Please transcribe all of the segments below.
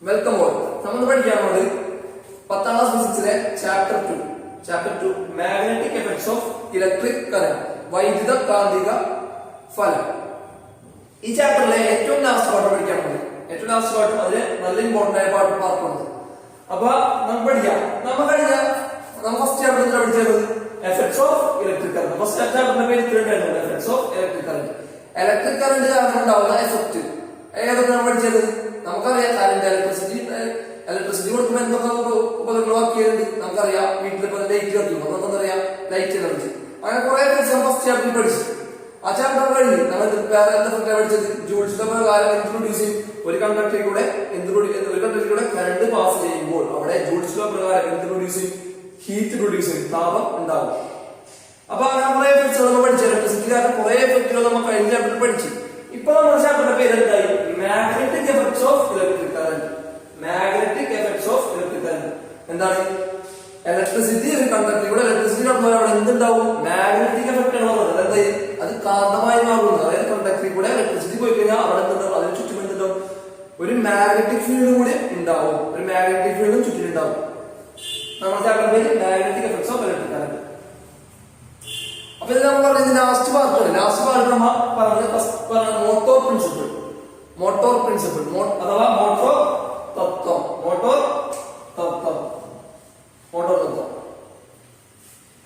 Welcome all. നമ്മൾ പഠിക്കാൻ പോകുന്നത് 10ാം ക്ലാസ് ഫിസിക്സിലെ chapter 2 magnetic effects of electric current, വൈദ്യുത കാന്തിക ഫലം. ഈ ചാപ്റ്ററിലെ ഏറ്റവും ലാസ്റ്റ് പാർട്ട് പഠിക്കാൻ പോകുന്നത്. ഏറ്റവും ലാസ്റ്റ് പാർട്ട് അതിന് നല്ല ഇമ്പോർട്ടന്റ് ആയ പാർട്ടുണ്ട്. അപ്പൊ നമുക്ക് പഠിക്കാം. നമ്മൾ ഫസ്റ്റ് ചാപ്റ്ററിൽ പഠിച്ചത് effects of electric current. First ചാപ്റ്ററിന്റെ പേര് ഇത്രയുണ്ടായിരുന്നു, effects of electric current. Electric current കാരണം ഉണ്ടാവുന്ന എഫക്ട് ഏതൊക്കെ നമ്മൾ പഠിച്ചത്? നമുക്കറിയാം കറന്റ്, ഇലക്ട്രിസിറ്റി കൊടുക്കുമ്പോൾ എന്തൊക്കെ ഉപകരണങ്ങൾ വർക്ക് ചെയ്യുന്നുണ്ട് നമുക്കറിയാം. വീട്ടിലിപ്പോ ലൈറ്റ് കത്തും, നമുക്കറിയാം ലൈറ്റ് എനർജി. അങ്ങനെ കുറെ ഫസ്റ്റ് ചാപ്റ്ററിൽ പഠിച്ചു. ആ ചാപ്റ്റർ കഴിഞ്ഞ് നമ്മൾ വേറെ എന്താ പഠിച്ചത്? ജൂൾസിന്റെ പ്രകാരം ഇൻട്രൊഡ്യൂസ് ചെയ്യും. ഒരു കണ്ടക്ടറിലൂടെ കറണ്ട് പാസ് ചെയ്യുമ്പോൾ അവിടെ ജൂൾസിന്റെ പ്രകാരം ഇൻട്രൊഡ്യൂസ് ചെയ്യും, ഹീറ്റ് പ്രൊഡ്യൂസ് ചെയ്യും, താപം ഉണ്ടാവും. അപ്പൊ അങ്ങനെ കുറെ എഫക്ട്സുകൾ നമ്മൾ പഠിച്ചു. ഇലക്ട്രിസിറ്റി കാരണം കുറെ എഫക്റ്റുകൾ നമ്മൾ കഴിഞ്ഞ ചാപ്റ്ററിൽ പഠിച്ചു. ഇപ്പൊ നമ്മുടെ ചാപ്റ്ററിന്റെ പേര് എന്തായി? Magnetic effects of electric current. Magnetic effects of electric current എന്താണ്? ഇലക്ട്രിസിറ്റി ഒരു കണ്ടക്ടറിലൂടെ ഇലക്ട്രിസിറ്റി നടന്നാൽ അവിടെ എന്തുണ്ടാവും? മാഗ്നറ്റിക് എഫക്ട് ആണ് പറഞ്ഞത്. എന്താ? അത് കാന്തമായി മാറുന്നത്. അതായത് കണ്ടക്ടറിൽ കൂടെ ഇലക്ട്രിസിറ്റി പോയി കഴിഞ്ഞാൽ അവിടെ എന്തുണ്ടാവും? അതിന് ചുറ്റും എന്തുണ്ടാവും? ഒരു മാഗ്നറ്റിക് ഫീൽഡ് കൂടി ഉണ്ടാവും. ഒരു മാഗ്നറ്റിക് ഫീൽഡും ചുറ്റിലുണ്ടാവും. നമ്മുടെ ചാപ്റ്ററിന്റെ പേര് magnetic effects of electric current. അപ്പൊ ഇത് നമ്മൾ പറഞ്ഞത് ലാസ്റ്റ് പാർട്ടാണ്. ലാസ്റ്റ് പാർട്ട് നമ്മൾ പറഞ്ഞ മോട്ടോർ പ്രിൻസിപ്പിൾ അഥവാ മോട്ടോർ തത്വം.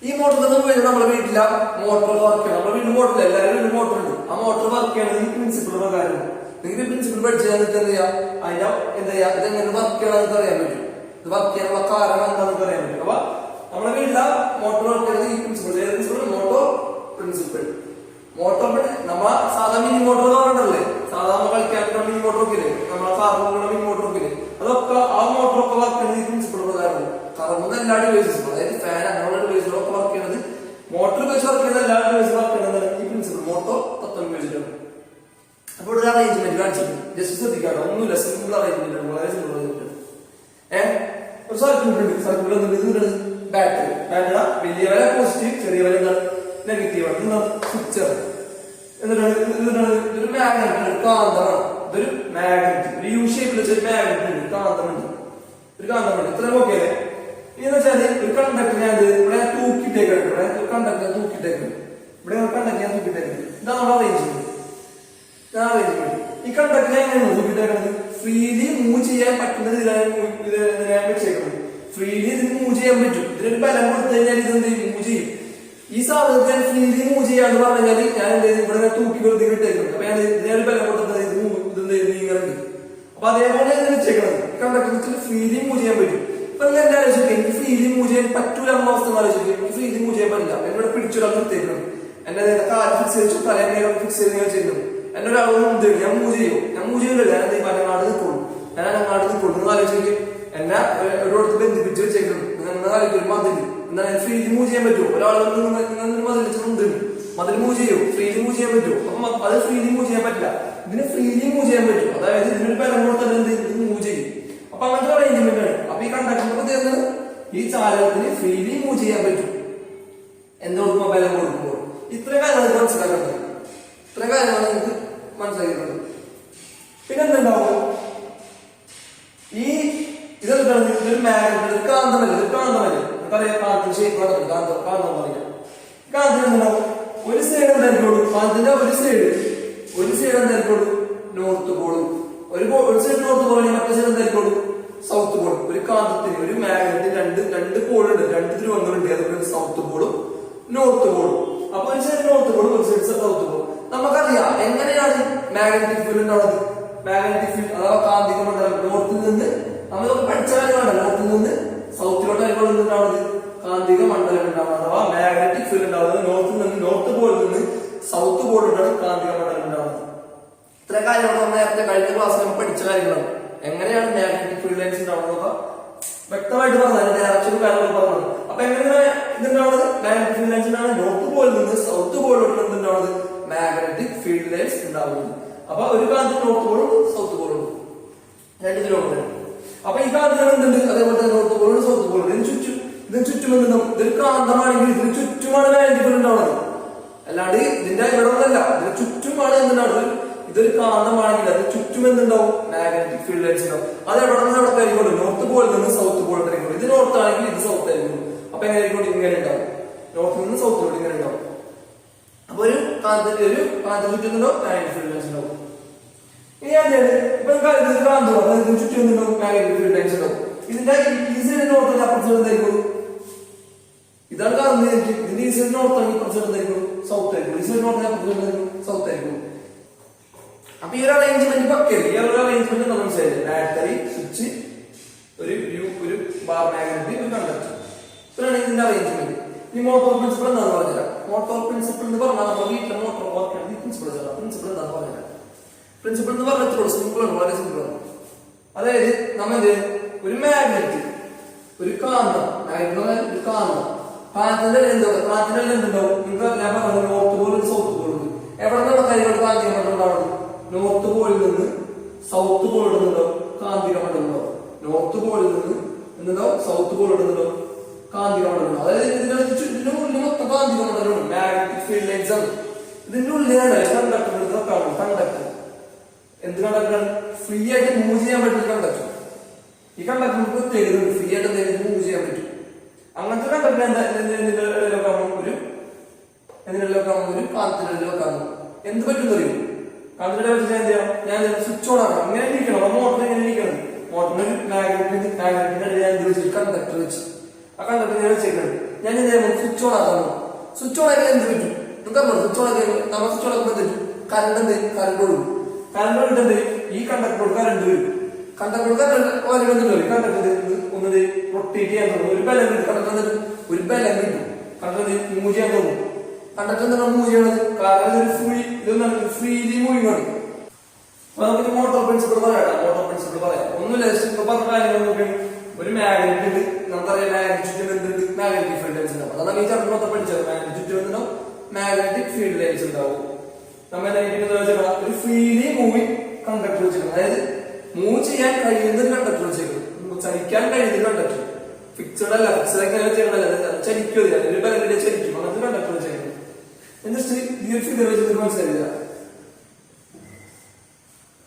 ഈ മോട്ടോർ തത്വം കഴിഞ്ഞാൽ നമ്മുടെ വീട്ടിലെ മോട്ടോർ വർക്ക് ചെയ്യണം. നമ്മുടെ വീട്ടിൽ മോട്ടറില്ല, എല്ലാവരും വീട്ടിൽ മോട്ടർ ഉണ്ട്. ആ മോട്ടോർ വർക്ക് ചെയ്യണത് ഈ പ്രിൻസിപ്പിൾ പ്രകാരം. നിങ്ങൾക്ക് പ്രിൻസിപ്പിൾ പഠിച്ചാൽ എന്ത് ചെയ്യാം? അതിന്റെ എന്താ ചെയ്യാ, ഇതെങ്ങനെ വർക്ക് ചെയ്യണമെന്ന് അറിയാൻ പറ്റും. ഇത് വർക്ക് ചെയ്യാനുള്ള കാരണം എന്താണെന്ന് അറിയാൻ പറ്റും. അപ്പൊ നമ്മുടെ വീട്ടിലെ മോട്ടോർ വർക്ക് ചെയ്യുന്നത് ഈ പ്രിൻസിപ്പിൾ. മോട്ടോർ പ്രിൻസിപ്പിൾ നമ്മ സാധാ മിനി മോട്ടോർ പറഞ്ഞല്ലേ, സാധാരണ കളിക്കാൻ മിനി മോട്ടോർ ഒക്കെ ഇല്ലേ, നമ്മളെ കാറിനുള്ള മിനി മോട്ടോർ ഒക്കെ ഇല്ലേ, അതൊക്കെ ആ മോട്ടറൊക്കെ വർക്ക് ചെയ്യുന്നത് ഈ പ്രിൻസിപ്പിൾ പ്രകാരം. കറങ്ങുന്ന എല്ലാ ഡിവൈസസും, അതായത് ഫാൻ അങ്ങനെയുള്ള ഡിവൈസുകളൊക്കെ വർക്ക് ചെയ്യുന്നത്, മോട്ടോർ വെച്ച് വർക്ക് ചെയ്യുന്ന എല്ലാ ഡിവൈസും വർക്ക് ചെയ്യുന്നത് ഈ പ്രിൻസിപ്പിൾ മോട്ടോർ തത്വം ഉപയോഗിച്ചിട്ടാണ്. അപ്പോൾ ഒരു അറേഞ്ച്മെന്റ് കാണിച്ചിട്ടുണ്ട്, ജസ്റ്റ് ശ്രദ്ധിക്കാട്ടോ. ഒന്നുമില്ല, സിമ്പിൾ അറേഞ്ച്മെന്റ് ആണ്, വളരെ സിമ്പിൾ അറേഞ്ച്മെന്റ്. ഒരു സർക്യൂട്ട് ഉണ്ട്. സർക്യൂട്ട് എന്തുണ്ട്? ബാറ്ററി. വലിയ വില പോസിറ്റീവ്, ചെറിയ വില നെഗറ്റീവ് ആണ്. സ്വിച്ച് എന്നിട്ടാണ് ഇതൊരു മാഗ്നറ്റ്, ഒരു കാന്തമാണ്. ഇതൊരു മാഗ്നറ്റ്, ഒരു യു ഷേപ്പിൽ വെച്ചൊരു മാഗ്നറ്റ് ഉണ്ട്, കാന്തമുണ്ട്. ഇത്രയും ഓക്കെ അല്ലേ? ഇനി എന്ന് വെച്ചാല് ഒരു കണ്ടക്ടർ ഞാൻ ഇവിടെ തൂക്കിട്ടേക്കുണ്ട്. ഇവിടെ ഒരു കണ്ടക്ടർ തൂക്കിട്ടേക്കുണ്ട്. ഇതാണ് നമ്മുടെ അറേഞ്ച്മെന്റ്. ഈ കണ്ടക്ടർ എങ്ങനെയാണ് തൂക്കിട്ടേക്കുന്നത്? ഫ്രീലി മൂവ് ചെയ്യാൻ പറ്റുന്നത് ഇതിലാണ് വെച്ചേക്കുന്നത്. ഫ്രീലി ഇതിന് മൂവ് ചെയ്യാൻ പറ്റും. ഇതിനൊരു ബലം കൊടുത്തു കഴിഞ്ഞാൽ ഇതെന്ത് ചെയ്യും? മൂവ് ചെയ്യും. ഈ സാധനത്തിൽ ഞാൻ ഫ്രീലി മൂവ് ചെയ്യാന്ന് പറഞ്ഞാൽ ഞാൻ എന്ത് ചെയ്തു? ഇവിടെ തൂക്കി വെറുതെ ഇട്ടേക്കുന്നുണ്ട്. അപ്പൊ ഞാൻ ഇതിനൊരു ബലം കൊടുത്തത് ഇങ്ങനെ. അപ്പൊ അതേപോലെ ഇത് വെച്ചേക്കുന്നത് കണ്ടക്ടർ ഫ്രീലി മൂവ് ചെയ്യാൻ പറ്റും. ഇപ്പൊ ഞാൻ ആലോചിക്കും, എനിക്ക് ഫ്രീലി മൂവ് ചെയ്യാൻ പറ്റൂല എന്ന അവസ്ഥ ആലോചിക്കും. എനിക്ക് ഫ്രീലി മൂവ് ചെയ്യാൻ പറ്റില്ല. എന്നോട് പിടിച്ചൊരാൾ നിർത്തിയേക്കണം. എന്നെ കാല് ഫിക്സ് ചെയ്തു, തലേനെ ഫിക്സ് ചെയ്ത് ചെയ്യുന്നു. എന്നെ ഒരാൾ മുന്തിരി ഞാൻ മൂവ് ചെയ്യില്ല. ഞാൻ എന്ത് അങ്ങാട് നിൽക്കുള്ളൂ. നിങ്ങൾ ആലോചിക്കും, എന്നെ ഒരിടത്ത് ബന്ധിപ്പിച്ച് വെച്ചേക്കുന്നു. നിങ്ങൾ ആലോചിക്കും, മതില് എന്നാൽ ഫ്രീലി മൂവ് ചെയ്യാൻ പറ്റുമോ? ഒരാൾ മതിൽ മൂവ് ചെയ്യോ? ഫ്രീലി മൂവ് ചെയ്യാൻ പറ്റുമോ? അപ്പൊ അത് ഫ്രീലി മൂവ് ചെയ്യാൻ പറ്റില്ല. ഇതിന് ഫ്രീലി മൂവ് ചെയ്യാൻ പറ്റും. അതായത് ഇതിനൊരു ബലം കൊടുത്താൽ എന്ത് ഇത് മൂവ് ചെയ്യും. അപ്പൊ അങ്ങനത്തെ അറേഞ്ച്മെന്റ് ആണ്. അപ്പൊ ഈ കണ്ടക്ടറിന് തരുന്നത് ഈ ചാലകത്തിന് ഫ്രീലി മൂവ് ചെയ്യാൻ പറ്റും. എന്ത് കൊടുക്കുമ്പോ? ബലം കൊടുക്കുമ്പോൾ. ഇത്രയും കാര്യങ്ങൾ മനസ്സിലാക്കേണ്ടത്. ഇത്രയും കാര്യങ്ങൾ നിങ്ങൾക്ക് മനസ്സിലാക്കിയിട്ടുണ്ട്. പിന്നെന്തുണ്ടാവും? ഈ ഇതെന്താണ്? ഇതൊരു മാഗ്നറ്റ്, കാന്തമല്ല. നമുക്കറിയാം കാന്തം ഷേപ്പ് കാന്തം പറയാം. കാന്തം എന്തുണ്ടാവും? ഒരു സൈഡ് എന്തായിരിക്കുള്ളൂ? കാന്തത്തിന്റെ ഒരു സൈഡ് എന്തായിരിക്കുള്ളൂ? നോർത്ത് പോളും. ഒരു സൈഡ് നോർത്ത് പോളാണെങ്കിൽ മറ്റേ സൈഡ് എന്തായിരിക്കുള്ളൂ? സൗത്ത് പോളും. ഒരു കാന്തത്തിന്, ഒരു മാഗ്നറ്റിന് രണ്ട് പോളുണ്ട്, രണ്ട് ധ്രുവങ്ങളുണ്ട്. അതുപോലെ സൗത്ത് പോളും നോർത്ത് പോളും. അപ്പൊ ഒരു സൈഡ് നോർത്ത് പോളും, ഒരു സൈഡ് സൗത്ത് പോളും. നമുക്കറിയാം എങ്ങനെയാണ് മാഗ്നറ്റിക് ഫീൽഡ് ഉണ്ടാവുന്നത്. മാഗ്നറ്റിക് ഫീൽഡ് അഥവാ കാന്തിക മണ്ഡലം നോർത്തിൽ നിന്ന് നമ്മളൊക്കെ പഠിച്ച കാര്യമാണ്. നോർത്തിൽ നിന്ന് സൗത്തിലോട്ട് ഉണ്ടാവുന്നത് കാന്തിക മണ്ഡലം ഉണ്ടാവുന്നത്, അഥവാ മാഗ്നറ്റിക് ഫീൽഡ് ഉണ്ടാവുന്നത്. നോർത്ത് പോളിൽ നിന്ന് സൗത്ത് പോളിലാണ് കാന്തിക മണ്ഡലം ഉണ്ടാവുന്നത്. ഇത്ര കാര്യങ്ങൾ നേരത്തെ കഴിഞ്ഞ ക്ലാസ്സിൽ നമ്മൾ പഠിച്ച കാര്യങ്ങളാണ്. എങ്ങനെയാണ് മാഗ്നറ്റിക് ഫീൽഡ് ലൈൻസ് ഉണ്ടാവുന്നത് വ്യക്തമായിട്ട് പറഞ്ഞത്, ഡയറക്ഷൻ കാര്യങ്ങൾ പറഞ്ഞത്. അപ്പൊ എങ്ങനെയാണ് ഇതുണ്ടാവുന്നത്? മാഗ്നറ്റിക് ഫീൽഡ് ലൈൻസ് ഉണ്ടാവുന്നത് നോർത്ത് പോളിൽ നിന്ന് സൗത്ത് പോളിലോട്ട് എന്തുണ്ടാവുന്നത്? മാഗ്നറ്റിക് ഫീൽഡ് ലൈൻസ് ഉണ്ടാവുന്നത്. അപ്പൊ ഒരു കാന്തം നോർത്ത് പോളും സൗത്ത് പോളും രണ്ട് കിലോമീറ്റർ. അപ്പൊ ഈ കാന്തം എന്തുണ്ട്? അതേപോലെ തന്നെ നോർത്ത് പോളും സൗത്ത് പോളും. ഇതിന് ചുറ്റും എന്തുണ്ടാവും? ഇതൊരു കാന്തമാണെങ്കിൽ ഇതിന് ചുറ്റുമാണ് മാഗ്നറ്റിക് ഫീൽഡ് ഉണ്ടാവുന്നത്. അല്ലാണ്ട് ഇതിന്റെ ഇവിടെ ഒന്നല്ല, ഇതിന് ചുറ്റുമാണ് എന്തുണ്ടാവുന്നത്. ഇതൊരു കാന്തമാണെങ്കിൽ അത് ചുറ്റും എന്തുണ്ടാവും? മാഗ്നറ്റിക് മാഗ്നറ്റിക് ഫീൽഡ് ലൈൻസ് ഉണ്ടാവും. അത് എവിടെ നിന്ന് എവിടെ ആയിരിക്കും? നോർത്ത് പോളിൽ നിന്ന് സൗത്ത് പോളിൽ ആയിരിക്കും. ഇത് നോർത്ത് ആണെങ്കിൽ ഇത് സൗത്ത് ആയിരിക്കും. അപ്പൊ എങ്ങനെ ആയിരിക്കും? ഇങ്ങനെ ഉണ്ടാവും. നോർത്തിൽ നിന്ന് സൗത്തിലോട്ട് ഇങ്ങനെ ഉണ്ടാവും. അപ്പൊ ഒരു കാന്ത ചുറ്റുന്നുണ്ടോ മാഗ്നറ്റിക് ഫീൽഡ് ലൈൻസ് ഉണ്ടാവും. ഇനി എന്താണ് ഇപ്പൊ കാന്തം ചുറ്റുന്നുണ്ടോ മാഗ്നറ്റിക് ഫീൽഡ് ലൈൻസ് ഉണ്ടാവും. ഇതിന്റെ ഈ സൈഡ് നോർത്ത് അപ്പുറത്ത് എന്തായിരിക്കും? ഇതാണ് കാണുന്നത്. ഇതിന്റെ ഈ സൈഡ് നോർത്ത് ആണെങ്കിൽ ഇപ്പുറത്ത് എന്തായിരിക്കും? സൗത്ത് ആയിരിക്കും. ഈ സൈഡ് നോർത്ത് അപ്പുറത്ത് സൗത്ത് ആയിരിക്കും. അപ്പൊ ഈ ഒരു അറേഞ്ച്മെന്റ് പക്കരുത്. ഈ ഒരു അറേഞ്ച്മെന്റ് നമ്മൾ മനസ്സിലായില്ലേ? ബാറ്ററി, സ്വിച്ച്, ഒരു ബാർ മാഗ്നറ്റ്, ഒരു കണ്ടക്ടർ. ഇത്രയാണ് ഇതിന്റെ അറേഞ്ച്മെന്റ്. ഈ മോട്ടോർ പ്രിൻസിപ്പിൾ എന്താണെന്ന് പറഞ്ഞുതരാം. മോട്ടോർ പ്രിൻസിപ്പിൾ എന്ന് പറഞ്ഞാൽ നമ്മുടെ വീട്ടിലെ മോട്ടോർ വർക്ക് പ്രിൻസിപ്പിൾ പ്രിൻസിപ്പിൾ എന്താണെന്ന് പറഞ്ഞുതരാം. പ്രിൻസിപ്പിൾ എന്ന് പറഞ്ഞാൽ സിമ്പിൾ ആണ്, വളരെ സിമ്പിൾ ആണ്. അതായത് നമ്മൾ ഒരു മാഗ്നറ്റ്, ഒരു കാന്തം, ഒരു കാന്തത്തിന്റെ എന്തുണ്ടാവും? നിങ്ങൾക്ക് ഞാൻ പറഞ്ഞു നോർത്ത് പോളും സൗത്ത് പോളും. എവിടെ നിന്നുള്ള കാര്യങ്ങൾ കാന്തിക മണ്ഡലം ഉണ്ടാവുന്നത്? നോർത്ത് പോളിൽ നിന്ന് സൗത്ത് പോളിൽ നിന്നുണ്ടാവും കാന്തിക മണ്ഡലം ഉണ്ടാവും. നോർത്ത് പോളിൽ നിന്ന് എന്തുണ്ടാവും? സൗത്ത് പോളിൽ നിന്നുണ്ടാവും കാന്തിക മണ്ഡലം. അതായത് ഇതിന്റെ ഉള്ളിൽ മൊത്തം കാന്തിക മണ്ഡലമാണ്. മാഗ്നറ്റിക് ഫീൽഡ് ലൈൻസ് ആണ്. ഇതിന്റെ ഉള്ളിലാണ് കണ്ടക്ടർ. കണ്ടക്ടർ എന്ത് കണ്ടക്ടറാണ്? ഫ്രീ ആയിട്ട് മൂവ് ചെയ്യാൻ പറ്റുന്ന കണ്ടക്ടർ. ഈ കണ്ടക്ടറിന് പ്രത്യേകത ഫ്രീ ആയിട്ട് എന്തെങ്കിലും മൂവ് ചെയ്യാൻ പറ്റും. അങ്ങനത്തെ കണ്ടക്ടർ ഒരു കാന്തത്തിന്റെ വെക്കാൻ എന്ത് പറ്റും അറിയും? കാന്തത്തിന്റെ വെച്ചാൽ എന്ത് ചെയ്യണം? ഞാൻ സ്വിച്ച് ഓൺ ആക്കണം. ഇങ്ങനെ ഇരിക്കണം. മോട്ടർ ഇങ്ങനെ ഇരിക്കണം. മോട്ടറിന് മാഗ്നറ്റിന്റെ എന്ത് വെച്ചു? കണ്ടക്ടർ വെച്ച്. ആ കണ്ടക്ടർ ഞാൻ വെച്ചേക്കുന്നത്. ഞാൻ എന്ത് ചെയ്യണം? സ്വിച്ച് ഓൺ ആക്കണം. സ്വിച്ച് ഓൺ ആക്കി എന്ത് പറ്റും? നിങ്ങൾക്ക് സ്വിച്ച് ഓൺ ആക്കി നമ്മൾ സ്വിച്ച് ഓൺ ആക്കുമ്പോൾ എന്ത്? കറണ്ട് ഒഴുകും. കറണ്ട് ഒഴുകുന്നത് ഈ കണ്ടക്ടറോട് കറണ്ട് വരും. കണ്ടക്ടർ കണ്ടക്ടർ ഒന്നത് റൊട്ടേറ്റ് ചെയ്യാൻ തോന്നും. ഒരു ബലം കിട്ടും. കണ്ടക്ടർ ഒരു ബലം കിട്ടും. കണ്ടക്ടർ മൂവ് ചെയ്യാൻ തോന്നും. കണ്ടക്ടർ എന്താണ് മൂവ് ചെയ്യണത്? കാരണം ഇതൊരു ഫ്രീലി മൂവിങ് ആണ്. അപ്പൊ നമുക്ക് മോട്ടോർ പ്രിൻസിപ്പിൾ പറയാം. മോട്ടോർ പ്രിൻസിപ്പിൾ പറയാം. ഒന്നുമില്ല, ഇപ്പൊ പറഞ്ഞ കാര്യങ്ങൾ ഒരു മാഗ്നറ്റ് ഉണ്ട്. നമുക്കറിയാം മാഗ്നറ്റ് ചുറ്റും എന്തുണ്ട്? മാഗ്നറ്റിക് ഫീൽഡ് ലൈൻസ് ഉണ്ടാവും. അതാണ് ഈ ചാപ്റ്റർ മൊത്തം പഠിച്ചത്. മാഗ്നറ്റ് ചുറ്റും എന്തുണ്ടാവും? മാഗ്നറ്റിക് ഫീൽഡ് ലൈൻസ് ഉണ്ടാവും. നമ്മൾ ഒരു ഫ്രീലി മൂവിങ് കണ്ടക്ടർ വെച്ചിട്ടുണ്ട്. അതായത് മൂവ് ചെയ്യാൻ കഴിയുന്ന കണ്ടക്ടർ വെച്ചേക്കുന്നത്. ചലിക്കാൻ കഴിയുന്ന കണ്ടക്ടർ. ഫിക്സഡ് അല്ല. ഫിക്സഡ് ഒക്കെ ചെയ്യണല്ല. ചലിക്കും. ഒരു ബലം ചലിക്കും. അങ്ങനത്തെ കണ്ടക്ടർ വെച്ചേക്കുന്നത്. ജസ്റ്റ് ഈ ഒരു ഫിഗർ വെച്ചിട്ട് മനസ്സിലായില്ല.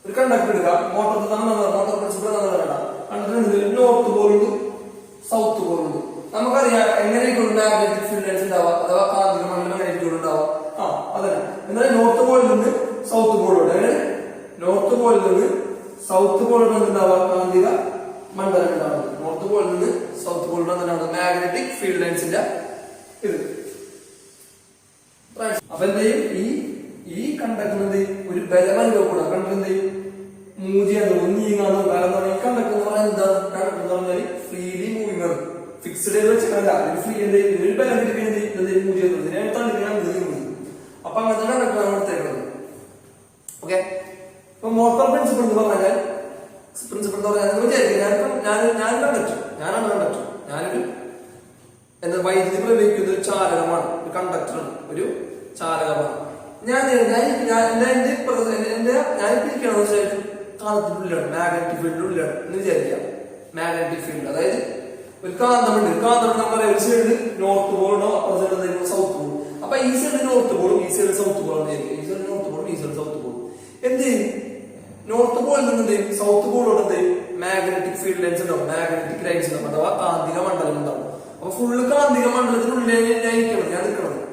ഒരു കണ്ടക്ടർ എടുക്കുക. മോട്ടോർ പ്രിൻസിപ്പിൾ കണ്ടക്ടർ നോർത്ത് പോളുണ്ട്, സൗത്ത് പോളുണ്ട്. നമുക്കറിയാം എങ്ങനെയൊക്കെ മാഗ്നറ്റിക് ഫീൽഡ് ലൈൻസ് ഉണ്ടാവുക, അഥവാ കാന്തിക മണ്ഡലം എങ്ങനെയൊക്കെ ഉണ്ടാവുക. അതല്ല. എന്നാൽ നോർത്ത് പോളിൽ നിന്ന് സൗത്ത് പോളിലോട്ട്, അങ്ങനെ നോർത്ത് പോളിൽ നിന്ന് സൗത്ത് പോളിലോട്ട് എന്തുണ്ടാവുക? കാന്തിക മണ്ഡലം ഉണ്ടാവുന്നത്. നോർത്ത് പോളിൽ നിന്ന് സൗത്ത് പോളിലോട്ട് എന്താണ്? മാഗ്നറ്റിക് ഫീൽഡ് ലൈൻസിന്റെ ഇത്. അപ്പൊ എന്ത് ചെയ്യും? ഈ കണ്ടക്ടർ എന്ത് ചെയ്യും? ഒരു ബലം അനുഭവപ്പെടാം. കണ്ടക്ടർ എന്ത് ചെയ്യും? മൂവ് ചെയ്യാൻ തോന്നും, നീങ്ങാൻ. കാരണം ഈ കണ്ടക്ടർ എന്ന് പറഞ്ഞാൽ എന്താ? കണ്ടക്ടർ എന്ന് പറഞ്ഞാൽ ഫ്രീലി മൂവിങ് ആണ്. ഫിക്സ്ഡ് വെച്ചിട്ടല്ല. ഫ്രീ എന്ത് ചെയ്യും? ഒരു ബലം കിട്ടി മൂവ് ചെയ്യുന്നത്. ഇതിനെ തള്ളിയാണ്. അപ്പൊ അങ്ങനത്തെ കണ്ടക്ടറാണ് എടുത്തേക്കുന്നത്. ഓക്കെ. ഇപ്പൊ മോട്ടോർ പ്രിൻസിപ്പിൾ എന്ന് പറഞ്ഞാൽ പ്രിൻസിപ്പിൾ എന്ന് പറഞ്ഞാൽ ഞാൻ കണ്ടക്ടർ. ഞാനാണ് കണ്ടക്ടർ. ഞാനൊരു എന്താ വൈദ്യുതി പ്രവഹിക്കുന്ന ഒരു ചാലകമാണ്. ഒരു കണ്ടക്ടറാണ്, ഒരു ചാലകമാണ്. ഞാനിരിക്കണമെന്ന് വെച്ചാൽ കാന്തത്തിനുള്ളിലാണ്, മാഗ്നറ്റിക് ഫീൽഡിനുള്ളിലാണ് എന്ന് വിചാരിക്കാം. മാഗ്നറ്റിക് ഫീൽഡ് അതായത് ഒരു കാന്തമുണ്ട്. കാന്തം നമ്മുടെ ഒരു സൈഡ് നോർത്ത് പോളോ അപ്പുറ സൈഡ് സൗത്ത് പോളും. അപ്പൊ ഈ സൈഡ് നോർത്ത് പോളും, ഈ സൈഡ് സൗത്ത് പോളും. ഈ സൈഡ് നോർത്ത് പോളും, ഈ സൈഡ് സൗത്ത് പോളും. എന്ത് ചെയ്യും? നോർത്ത് പോളിൽ നിന്ന് എന്ത് ചെയ്യും? സൗത്ത് പോളോട് എന്ത് ചെയ്യും? മാഗ്നറ്റിക് ഫീൽഡ് ലൈൻസ് ഉണ്ടാവും, മാഗ്നറ്റിക് ലൈൻസ് ഉണ്ടാവും, അഥവാ കാന്തിക മണ്ഡലം ഉണ്ടാവും. അപ്പൊ ഫുള്ള് കാന്തിക മണ്ഡലത്തിനുള്ളിലാണ് ഞാൻ നിൽക്കുന്നത്.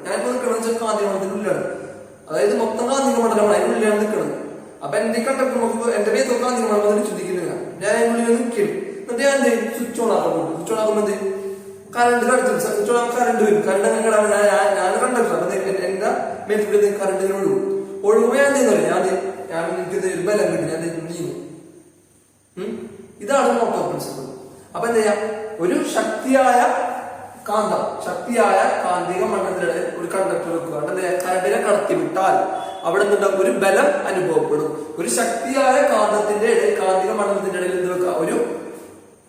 ഞാനിപ്പോ നിൽക്കണമെന്ന് വെച്ചാൽ കാന്തിക മണ്ഡലത്തിനുള്ളിലാണ്. അതായത് മൊത്തം കാന്തിക മണ്ഡലമാണ്, അതിനുള്ളിലാണ് നിൽക്കുന്നത്. അപ്പൊ എന്റെ കണ്ടക്ടർ നോക്കുമ്പോൾ എന്റെ പേര് കാന്തിക മണ്ഡലത്തിൽ ചിന്തിക്കുന്നില്ല. ഞാൻ അതിനുള്ളിൽ നിൽക്കും. എന്നിട്ട് ഞാൻ എന്ത് ചെയ്യും? സ്വിച്ച് ഓൺ ആക്കാൻ പോകും. സ്വിച്ച് ഓൺ ആക്കുമ്പോൾ എന്ത് ചെയ്യും? കറണ്ട് കടത്തും. സ്വിച്ച് ഓൺ ആകുമ്പോൾ കറണ്ട് വരും. കറണ്ട് അങ്ങനെ ഞാൻ കണ്ടക്ടർ. അപ്പൊ എന്റെ മേൽക്കൂടെ കറണ്ട് ഒഴുകും. ഒഴുകുമ്പോൾ ഞാൻ ചെയ്യുന്നില്ല. ഞാൻ എനിക്കത് ഒരു ബലം കിട്ടും. ഞാൻ നീങ്ങും. ഇതാണ് മോട്ടോർ പ്രിൻസിപ്പിൾ. അപ്പൊ എന്താ ചെയ്യാം? ഒരു ശക്തിയായ കാന്തം, ശക്തിയായ കാന്തിക മണ്ഡലത്തിനിടെ ഒരു കണ്ടക്ടർ വെക്കുക. കറണ്ടിനെ കടത്തി വിട്ടാൽ അവിടെ നിന്നുണ്ടാകും ഒരു ബലം അനുഭവപ്പെടും. ഒരു ശക്തിയായ കാന്തത്തിന്റെ ഇടയിൽ, കാന്തിക മണ്ഡലത്തിന്റെ ഇടയിൽ എന്ത് വെക്കുക? ഒരു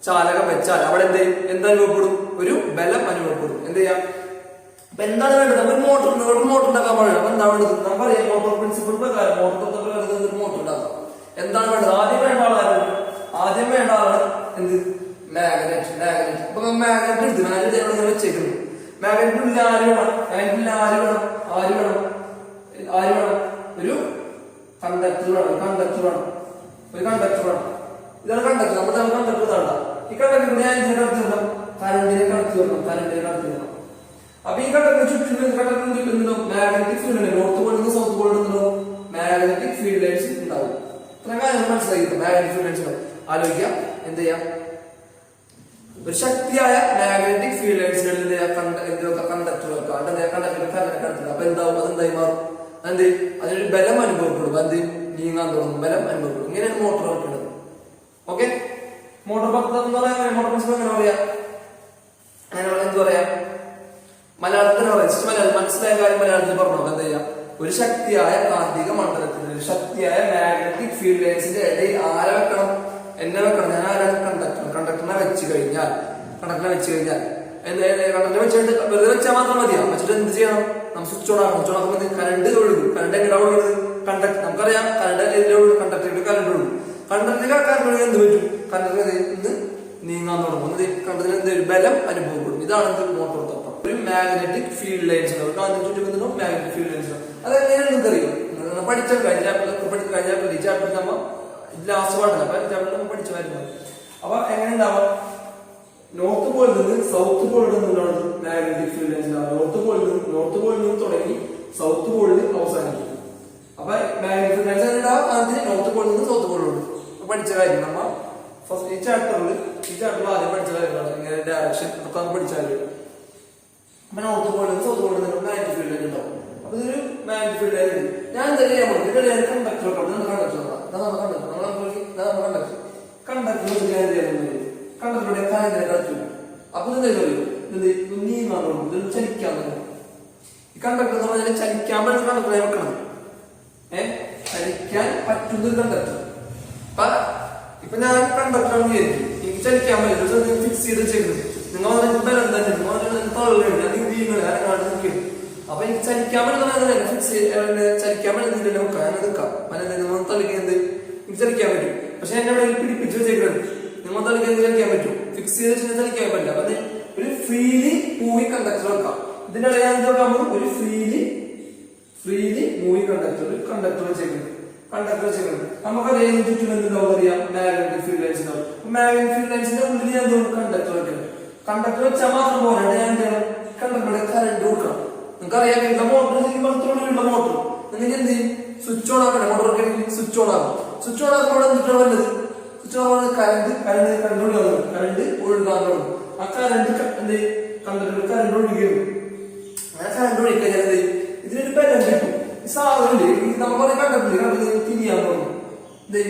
ചാലകം വെച്ചാൽ അവിടെ എന്തനുഭവപ്പെടും? ഒരു ബലം അനുഭവപ്പെടും. എന്ത് ചെയ്യാം? അപ്പൊ എന്താണ് വേണ്ടത്? നമ്മൾ മോട്ടോർ ഉണ്ടാക്കാൻ പാടില്ല. അപ്പൊ എന്താണ് വേണ്ടത്? നമുക്കറിയാം മോട്ടോർ പ്രിൻസിപ്പിൾ പ്രകാരം മോട്ടോർ ഉണ്ടാക്കാം. എന്താണ് വേണ്ടത്? ആദ്യം വേണ്ട ആളാണ് എന്ത്? മാഗ്നറ്റ്. അപ്പൊ മാഗ്നറ്റ് എടുത്ത് മാഗ്നറ്റ് എവിടെ വെച്ചേക്കുന്നു? മാഗ്നറ്റിനുള്ളിൽ ആര് വേണം? ഒരു കണ്ടക്ടർ വേണം. ഇതാണ് കണ്ടക്ടർ. നമ്മുടെ കണ്ടക്ടർ ഇതാണ്ട. ഈ കണ്ടക്ടർ ഞാൻ കടത്തി വിടണം, കറണ്ടിനെ കടത്തി വിടണം. അപ്പൊ ഈ കണ്ടക്ടർ ചുറ്റും കണ്ടക്ടറിന്റെ മാഗ്നറ്റിക് ഫീൽഡ് നോർത്ത് പോളിൽ നിന്ന് സൗത്ത് പോളിൽ നിന്നോ മാഗ്നറ്റിക് ഫീൽഡ് ലൈൻസ് ഉണ്ടാവും. ഇത്ര കാര്യം മനസ്സിലാക്കി. മാഗ്നറ്റിക് ഫീൽഡ് ലൈൻസ് ആലോചിക്കാം. എന്ത് ചെയ്യാം? ഒരു ശക്തിയായ മാഗ്നറ്റിക് ഫീൽഡ് ലൈൻസിനുള്ളിൽ കണ്ടക്ടർ വെക്കാം. അപ്പൊ എന്താവും? അതെന്തായി മാറും? എന്ത്? അതിനൊരു ബലം അനുഭവപ്പെടും. എന്ത്? നീങ്ങാൻ തുടങ്ങും, ബലം അനുഭവപ്പെടും. ഇങ്ങനെയാണ് മോട്ടോർ വെക്കുന്നത്. ഓക്കെ, മോട്ടോർ എന്ന് പറയാൻ മോട്ടോർ പ്രിൻസിപ്പിൾ എങ്ങനെ പറയാ? അങ്ങനെ എന്ത് പറയാ? മലയാളത്തിൽ പറയാം. മനസ്സിലായ കാര്യം മലയാളത്തിൽ പറഞ്ഞു. എന്താ ചെയ്യാം? ഒരു ശക്തിയായ കാന്തിക മണ്ഡലത്തിന്, ഒരു ശക്തിയായ മാഗ്നറ്റിക് ഫീൽഡ് ലൈൻസിന്റെ ഇടയിൽ ആരെ വെക്കണം? എന്നെ വെക്കണം. ഞാൻ ആരാണ്? കണ്ടക്ടറിനെ വെച്ച് കഴിഞ്ഞാൽ കണ്ടക്ടറിനെ വെച്ചിട്ട് വെറുതെ വെച്ചാൽ മാത്രം മതിയാവും. വെച്ചിട്ട് എന്ത് ചെയ്യണം? നമ്മൾ സ്വിച്ച് ഓൺ ആക്കുമ്പോൾ കറണ്ട് ഒഴുകും. കറണ്ട് എങ്ങനെ ഒഴുകുന്നത്? കണ്ടക്ടർ നമുക്കറിയാം. കണ്ടക്ടറിൽ കറണ്ട് ഒഴുകും. കണ്ടക്ടറിൽ കറണ്ട് ഒഴുകാൻ എന്ത് പറ്റും? കണ്ടക്ടർ ഇന്ന് നീങ്ങാൻ തുടങ്ങും. കണ്ടക്ടറിന് എന്തൊരു ബലം അനുഭവപ്പെടും. ഇതാണ് മോട്ടോർ തത്വം. ഒരു മാഗ്നറ്റിക് ഫീൽഡ് ലൈൻസ് ചുറ്റും മാഗ്നറ്റിക് ഫീൽഡ് ലൈൻസ്. അതെങ്ങനെയാണ് നിങ്ങൾക്കറിയാം? പഠിച്ചാൽ കഴിഞ്ഞ ചാപ്റ്റർ നമ്മ ലാസ്റ്റ് പാട്ടില്ല ചാപ്റ്റർ പഠിച്ച കാര്യമാണ്. അപ്പൊ എങ്ങനെ ഉണ്ടാവാം? നോർത്ത് പോളിൽ നിന്ന് സൗത്ത് പോളിൽ നിന്നാണ് മാഗ്നറ്റിക് ഫീൽഡ് ലൈൻസ് ഉണ്ടാവുക. നോർത്ത് പോളിൽ നിന്ന് തുടങ്ങി സൗത്ത് പോളിൽ അവസാനിക്കും. അപ്പൊ മാഗ്നറ്റിക് ഫീൽഡ് ലൈൻസ് ഉണ്ടാവും. അതിന് നോർത്ത് പോളിൽ നിന്ന് സൗത്ത് പോളിലുണ്ട്. പഠിച്ച കാര്യം നമ്മ ഫസ്റ്റ് ഈ ചാപ്റ്ററിൽ ആദ്യം പഠിച്ച കാര്യങ്ങളാണ്. ഇങ്ങനെ ഡയറക്ഷൻ ഒക്കെ പഠിച്ച കാര്യം. അപ്പൊ നോർത്ത് പോളിൽ നിന്ന് സൗത്ത് പോളിൽ നിന്ന് മാഗ്നറ്റിക് ഫീൽഡ് ലൈൻ ഉണ്ടാവും. അപ്പൊ ഇതൊരു മാഗ്നറ്റിക് ഫീൽഡ് ലൈൻ. ഞാൻ എന്താ ചെയ്യാൻ പറ്റും? കണ്ടക്ടർ കണ്ടക്ടറുടെ കാര്യം കളിച്ചു. അപ്പൊ ചലിക്കാൻ ഈ കണ്ടക്ടർ എന്ന് പറഞ്ഞാൽ ചലിക്കാൻ പറ്റുന്ന കണ്ടക്ടറെ വെക്കണം. ചലിക്കാൻ പറ്റുന്ന കണ്ടക്ടർ. ഇപ്പൊ ഞാൻ കണ്ടക്ടറാണ് വിചാരിക്കും. എനിക്ക് ചലിക്കാൻ പറ്റില്ല. ഫിക്സ് ചെയ്ത് ചെയ്യുന്നത് നിങ്ങൾ ബലം തന്നെ അപ്പൊ എനിക്ക് ചലിക്കാൻ പറ്റുന്ന ഫിക്സ് ചലിക്കാൻ പറ്റുന്നില്ല. നിൽക്കാം തളിക്കുന്നത് എനിക്ക് ചലിക്കാൻ പറ്റും. പക്ഷെ എന്നെ ഇവിടെ പിടിപ്പിച്ച് വെച്ചേക്കുന്നത് നിങ്ങൾ തളിക്കുന്നത് ചലിക്കാൻ പറ്റും. ഫിക്സ് ചെയ്ത് വെച്ചാൽ ചലിക്കാൻ പറ്റില്ല. അപ്പൊ ഒരു ഫ്രീലി മൂവി കണ്ടക്ടർ വെക്കാം. ഇതിന്റെ ഇടയിൽ ഒരു ഫ്രീലി മൂവി കണ്ടക്ടർ വെച്ചേക്കുന്നത്. നമുക്കറിയാം ചുറ്റും എന്തുണ്ടാവും അറിയാം? മാഗ്നറ്റിക് ഫീൽഡ് ലൈൻസ് ഉണ്ടാവും. മാഗ്നറ്റിക് ഫീൽഡ് ലൈൻസിന്റെ ഉള്ളിൽ ഞാൻ കണ്ടക്ടർ വെക്കണം. കണ്ടക്ടർ വെച്ചാൽ മാത്രം പോരാ. ഞാൻ എന്ത് ചെയ്യണം? കണ്ടക്ടറുടെ കറണ്ട് കൊടുക്കണം. നിങ്ങൾക്കറിയാം മോട്ടർ മോട്ടർ നിങ്ങൾക്ക് എന്ത് ചെയ്യും? സ്വിച്ച് ഓൺ ആക്കണം. മോട്ടോർ സ്വിച്ച് ഓൺ ആകും. സ്വിച്ച് ഓൺ ആക്കുമ്പോൾ എന്തിട്ടാണ് വേണ്ടത്? സ്വിച്ച് ഓൺ ആകുന്നത് കറണ്ട് ഒഴുകാൻ തുടങ്ങും. ആ കറണ്ട് എന്ത് കണ്ടക്ടറിൽ കറണ്ട് ഒഴുകിയും അങ്ങനെ കറണ്ട് ഒഴുകിക്കഴിഞ്ഞാൽ എന്ത് ചെയ്യും? ഇതിനൊരു ബലം കിട്ടും. ഈ സാധനം നമ്മൾ പറയും കണ്ടക്ടറിൽ തിരിയാൻ തുടങ്ങും.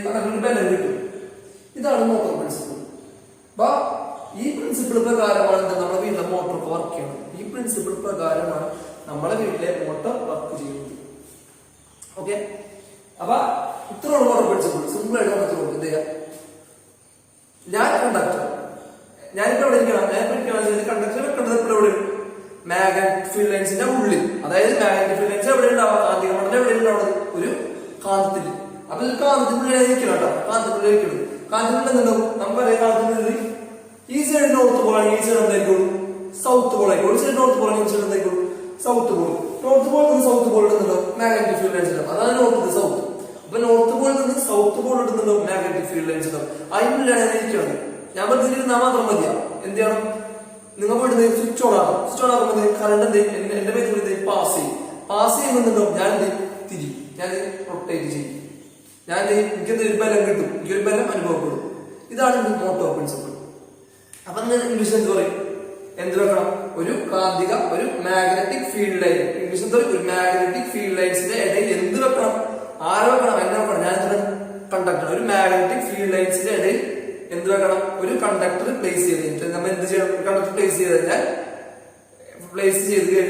കണ്ടക്ടറിന് ബലം കിട്ടും. ഇതാണ് മോട്ടോർ പ്രിൻസിപ്പിൾ. അപ്പൊ ഈ പ്രിൻസിപ്പിൾ പ്രകാരമാണ് നമ്മുടെ വീട്ടിലെ മോട്ടോർ വർക്ക് ചെയ്യുന്നത്. ഈ പ്രിൻസിപ്പിൾ പ്രകാരമാണ് നമ്മളെ വീട്ടിലെ മോട്ടോർ വർക്ക് ചെയ്യുന്നത്. ഓക്കെ, അപ്പൊ ഇത്രയുള്ള മോട്ടോർ പ്രിൻസിപ്പിൾ സിമ്പിൾ ആയിട്ട് നമുക്ക് എന്ത് ചെയ്യാം? ഞാൻ കണ്ടക്ടർ, ഞാനിപ്പോ എവിടെ ഇരിക്കണം? കണ്ടക്ടർ വെക്കേണ്ടത് ഇപ്പോൾ എവിടെ? മാഗ്നറ്റിക് ഫീൽഡ് ലൈൻസിന്റെ ഉള്ളിൽ. അതായത് മാഗ്നറ്റിക് ഫീൽഡ് ലൈൻസ് എവിടെ ഉണ്ടാവുക? കാന്തിക മണ്ഡലം എവിടെ ഉണ്ടാവുന്നത്? ഒരു കാന്തത്തിൽ. അപ്പൊ ഇത് കാന്തത്തിനുള്ളിൽ ഇരിക്കണം കേട്ടോ. കാന്തത്തിനുള്ളിൽ ഇരിക്കണം. കാന്തത്തിനുള്ളിൽ എന്തുണ്ടാവും? നമുക്കറിയാം കാന്തത്തിനുള്ളിൽ ഈ സൈഡ് നോർത്ത് പോളാണെങ്കിൽ ഈ സൈഡ് എന്തായിക്കോളും? സൗത്ത് പോളായിക്കോളും. ഈ സൈഡ് നോർത്ത് പോളാണെങ്കിൽ ഈ സൈഡ് എന്തായിക്കോളും? South pole. നോർത്ത് പോളിൽ നിന്ന് സൗത്ത് പോൾ ഇടുന്നുണ്ടോ? മാഗ്നറ്റിക് ഫീൽഡ് ലൈൻസ് ഉണ്ടാവും. അതാണ് നോർത്ത് സൗത്ത്. അപ്പൊ നോർത്ത് പോളിൽ നിന്ന് സൗത്ത് പോൾ ഇടുന്നുണ്ടോ? മാഗ്നറ്റിക് ഫീൽഡ് ലൈൻസ് ഉണ്ടാവും. അതിനുള്ളിലാണ് ഇരിക്കുന്നത്. ഞാൻ പറഞ്ഞിട്ട് ഇരുന്നാൽ മാത്രം മതിയാ. എന്ത് ചെയ്യണം? നിങ്ങൾ പോയിട്ട് സ്വിച്ച് ഓൺ ആകും. സ്വിച്ച് ഓൺ ആകുമ്പോൾ കറണ്ട് എന്റെ പേര് പാസ് ചെയ്യുന്നുണ്ടോ? ഞാൻ തിരിയും. ഞാൻ റൊട്ടേറ്റ് ചെയ്യും. എനിക്കൊരു ബലം കിട്ടും. എനിക്കൊരു ബലം അനുഭവപ്പെടും. ഇതാണ് മോട്ടോർ പ്രിൻസിപ്പിൾ. അപ്പൊ ഇംഗ്ലീഷ് എന്ത് പറയും? എന്ത് വെക്കണം? ഒരു കാന്തിക, ഒരു മാഗ്നറ്റിക് ഫീൽഡ് ലൈൻ. ഇംഗ്ലീഷ് എന്താ? ഒരു മാഗ്നറ്റിക് ഫീൽഡ് ലൈൻസിന്റെ ഇടയിൽ എന്ത് വെക്കണം? ആരെ വെക്കണം? എന്നെ വെക്കണം. ഞാൻ കണ്ടക്ടർ. ഒരു മാഗ്നറ്റിക് ഫീൽഡ് ലൈൻസിന്റെ ഇടയിൽ എന്ത് വെക്കണം? ഒരു കണ്ടക്ടർ പ്ലേസ് ചെയ്ത് കഴിഞ്ഞിട്ട് നമ്മൾ എന്ത് ചെയ്യണം? കണ്ടക്ടർ പ്ലേസ് ചെയ്ത് കഴിഞ്ഞാൽ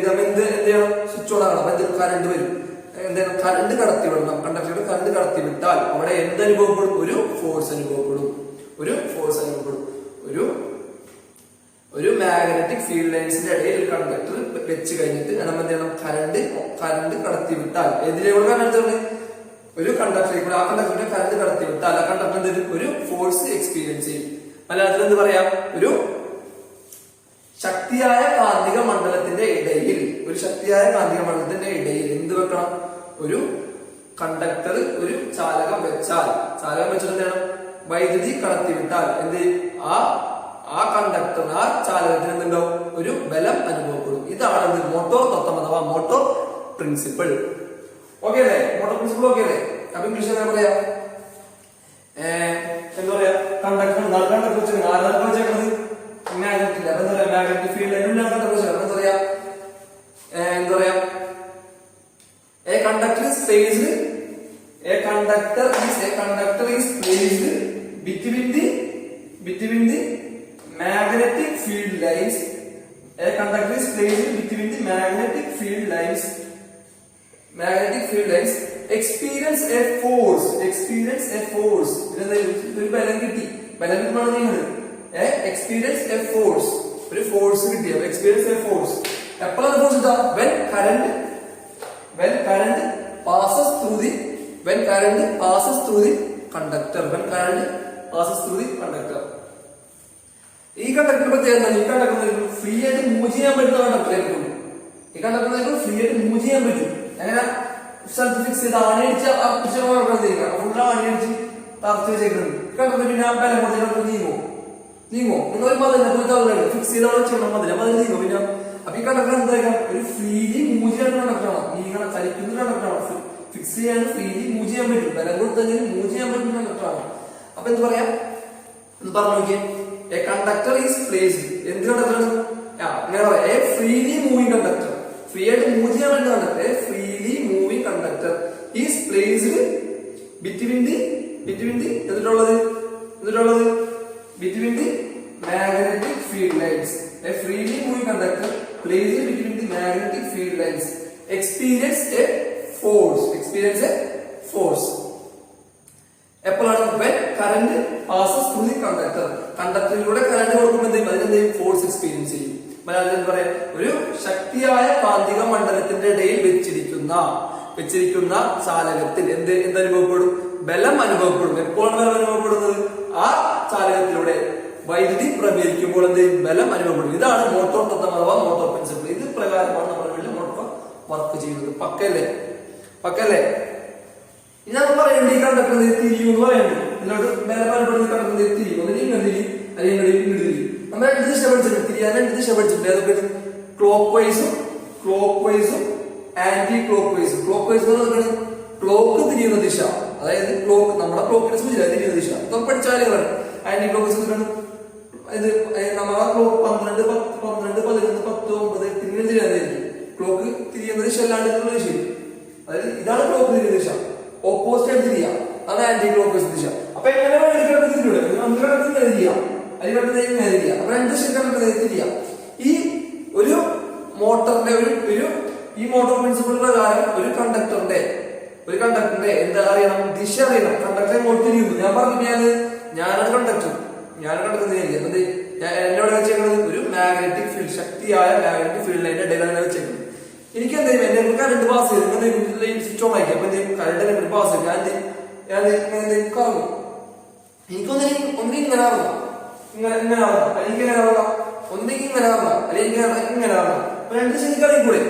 നമ്മൾ എന്ത് ചെയ്യണം? സ്വിച്ച് ഓൺ ആകണം. അപ്പൊ എന്ത് കറണ്ട് വരും. എന്താണ്? കറണ്ട് കടത്തി വിടണം. കണ്ടക്ടറുടെ കറണ്ട് കടത്തി വിട്ടാൽ അവിടെ എന്ത് അനുഭവപ്പെടും? ഒരു ഫോഴ്സ് അനുഭവപ്പെടും. ഒരു മാഗ്നറ്റിക് ഫീൽഡ് ലൈൻസിന്റെ ഇടയിൽ ഒരു കണ്ടക്ടർ വെച്ച് കഴിഞ്ഞിട്ട് നമ്മൾ എന്ത് ചെയ്യണം? കറണ്ട് കടത്തി വിട്ടാൽ എതിരെയുള്ള കണ്ടക്ടർ ഒരു കണ്ടക്ടറിൽ ആ കണ്ടക്ടറിന്റെ കറണ്ട് കടത്തി വിട്ടാൽ ആ കണ്ടക്ടറിന് ഒരു ഫോഴ്സ് എക്സ്പീരിയൻസ് ചെയ്യും. മലയാളത്തിൽ എന്ത് പറയാം? ഒരു ശക്തിയായ കാന്തിക മണ്ഡലത്തിന്റെ ഇടയിൽ എന്ത് വെക്കണം? ഒരു കണ്ടക്ടർ, ഒരു ചാലകം വെച്ചാൽ എന്ത് ചെയ്യണം? വൈദ്യുതി കടത്തിവിട്ടാൽ എന്ത് ആ ആ കണ്ടക്ടർ ആ ചാലകത്തിന് എന്തുണ്ടാവും ഒരു ബലം അനുഭവപ്പെടും. ഇതാണ് മോട്ടോർ തത്വം അഥവാ മോട്ടോർ പ്രിൻസിപ്പിൾ. ഓക്കെ അല്ലേ? മോട്ടോർ പ്രിൻസിപ്പിൾ ഓക്കെ അല്ലേ? അപ്പൊ ഇംഗ്ലീഷ് എന്താ പറയാ? എന്താ പറയാ? കണ്ടക്ടർ കണ്ടക്ടർ വെച്ചേക്കുന്നത് മാഗ്നറ്റ് ഇല്ല. അപ്പൊ എന്താ പറയാ? മാഗ്നറ്റിക് ഫീൽഡ് കണ്ടക്ടർ വെച്ചാൽ എന്താ പറയാ? എന്താ പറയാ? A conductor is placed between the magnetic field lines. A conductor is placed between the magnetic field lines. Experience a force. ഒരു ബലം കിട്ടി. ബലം കിട്ടുമ്പോൾ നിങ്ങൾ experience a force. ഒരു ഫോഴ്സ് കിട്ടിയ experience a force. എപ്പോഴാണ് ഫോഴ്സ് കിട്ടുക? when current passes through the conductor. ഈ കണ്ടക്ടർ പ്രത്യേകത ഈ കണ്ടക്ടർ ഫ്രീ ആയിട്ട് മൂവ് ചെയ്യാൻ പറ്റുന്ന കണ്ടക്ടറായിരിക്കും. ഈ കണ്ടക്ടർ ഫ്രീ ആയിട്ട് മൂവ് ചെയ്യാൻ പറ്റും. എങ്ങനെ? സ്ഥലത്ത് ഫിക്സ് ചെയ്ത് ആണിയടിച്ച് ഫുള്ള് ആണിയടിച്ച് തറച്ച് വെച്ചേക്കുന്നത്. കണ്ടക്ടർ പിന്നെ ബലം കൊടുത്ത് നീങ്ങോ നിങ്ങൾ ഒരു മതിലെ പോയി ഫിക്സ് ചെയ്ത് അവിടെ വെച്ചോളാം മതില മതിൽ നീങ്ങോ. പിന്നെ അപ്പൊ ഈ കണ്ടക്ടർ എന്തായിരിക്കാം? ഒരു ഫ്രീലി മൂവ് ചെയ്യുന്ന കണ്ടക്ടറാണ്. നീങ്ങണം ചലിക്കുന്ന കണ്ടക്ടറാണ്. ഫിക്സ് ചെയ്യാൻ ഫ്രീലി മൂവ് ചെയ്യാൻ പറ്റും. ബലം കൊടുത്തെങ്കിലും മൂവ് ചെയ്യാൻ പറ്റുന്ന കണ്ടക്ടറാണ്. അപ്പൊ എന്ത് പറയാം? എന്ന് പറഞ്ഞു നോക്കിയേ. A conductor is placed. എന്ത് കണ്ടക്ടറാണ്? അങ്ങനെ പറയാം. A freely moving conductor. Free ആയിട്ട് മൂവ് ചെയ്യാൻ പറ്റുന്ന conductor. A freely moving conductor is placed between the എന്നിട്ടുള്ളത് between the magnetic field lines. A freely moving conductor placed between the magnetic field lines experience a force. എപ്പോഴാണ്? when current passes through the conductor. കണ്ടക്ടറിലൂടെ current കൊടുക്കുമ്പോൾ അതിനെന്തെയും force experience ചെയ്യും. മലയാളത്തിൽ എന്താ പറയാ? ഒരു ശക്തിയായ കാന്തിക മണ്ഡലത്തിന്റെ ഇടയിൽ വെച്ചിരിക്കുന്ന ചാലകത്തിൽ എന്തനുഭവപ്പെടും? ബലം അനുഭവപ്പെടും. എപ്പോഴാണ് ബലം അനുഭവപ്പെടുന്നത്? ആ ചാലകത്തിലൂടെ വൈദ്യുതി പ്രവഹിക്കുമ്പോൾ ബലം അനുഭവപ്പെടും. ഇതാണ് മോട്ടോർ തത്വം അഥവാ മോട്ടോർ പ്രിൻസിപ്പിൾ. ഇത് പ്രകാരമാണ് നമ്മുടെ വീട്ടിൽ മോട്ടോർ വർക്ക് ചെയ്യുന്നത്. പക്കല്ലേ? ഇനി നമ്മൾ പറയേണ്ട ഈ കണ്ടക്ടർ തിരിയും എന്ന് പറയുന്നത് ഇതിലോട്ട് ബലപ്പെടുന്ന കണ്ടക്ടർ തിരിയും. അല്ലെങ്കിൽ നമ്മൾ രണ്ട് ദിശ പഠിച്ചിട്ടുണ്ട്. തിരിയാൻ രണ്ട് ദിശ പഠിച്ചിട്ടുണ്ട്. അതൊക്കെ ക്ലോക്ക് വൈസും ആന്റി ക്ലോക്ക് വൈസും. ക്ലോക്ക് വൈസ് എന്ന് പറഞ്ഞാൽ ക്ലോക്ക് തിരിയുന്ന ദിശ. അതായത് നമ്മുടെ ക്ലോക്കിനെ സൂചിച്ച തിരിയുന്ന ദിശ. ഇതൊക്കെ പഠിച്ച കാര്യങ്ങളാണ്. ആന്റി ക്ലോക്ക് വൈസ് ഇത് നമ്മളെ ക്ലോക്ക് 12, 10, 11, 10, 9 തിരിഞ്ഞ തിരിയാതായിരിക്കും. ക്ലോക്ക് തിരിയുന്ന ദിശ അല്ലാണ്ട് ദിശ. അതായത് ഇതാണ് ക്ലോക്ക് തിരിയുന്ന ദിശ. ഓപ്പോസിറ്റ് ആയിട്ട് തിരിയാം. അതാണ് ആന്റി ക്ലോക്ക് വൈസ് ദിശ. അപ്പൊ എങ്ങനെ തിരിയൂടെ? തിരിയാം. അതിൽ അപ്പൊ രണ്ട് ദിശ തിരിയാം. ഈ ഒരു മോട്ടറിന്റെ ഈ മോട്ടോർ പ്രിൻസിപ്പിൾ പ്രകാരം ഒരു കണ്ടക്ടറിന്റെ എന്താ അറിയണം? ദിശ അറിയണം. കണ്ടക്ടറെ എങ്ങോട്ട് തിരിയുന്നു. ഞാൻ പറഞ്ഞു ഞാനാണ് കണ്ടക്ടർ എന്നത് എന്നോട് വെച്ചേക്കുന്നത് ഒരു മാഗ്നറ്റിക് ഫീൽഡ്, ശക്തിയായ മാഗ്നറ്റിക് ഫീൽഡ് അതിന്റെ ഇടയിലാണ് വെച്ചേക്കുന്നത്. എനിക്ക് എന്തെങ്കിലും എന്നെ കറണ്ട് പാസ് ചെയ്ത് സ്വിച്ച് ഓൺ ആക്കി. അപ്പൊ എന്തെങ്കിലും കറണ്ട് പാസ് ചെയ്ത് ഞാൻ കറങ്ങും. ഒന്നിനും ഇങ്ങനെ ആവുക, ഇങ്ങനെ ആവുക, അല്ലെങ്കിൽ ഇങ്ങനെ ആവുക, ഒന്നെങ്കിൽ ഇങ്ങനെ ആവുക, അല്ലെങ്കിൽ ഇങ്ങനെ ആവുക. അപ്പൊ രണ്ട് ദിശ എനിക്ക് അറിയിക്കൂടെ?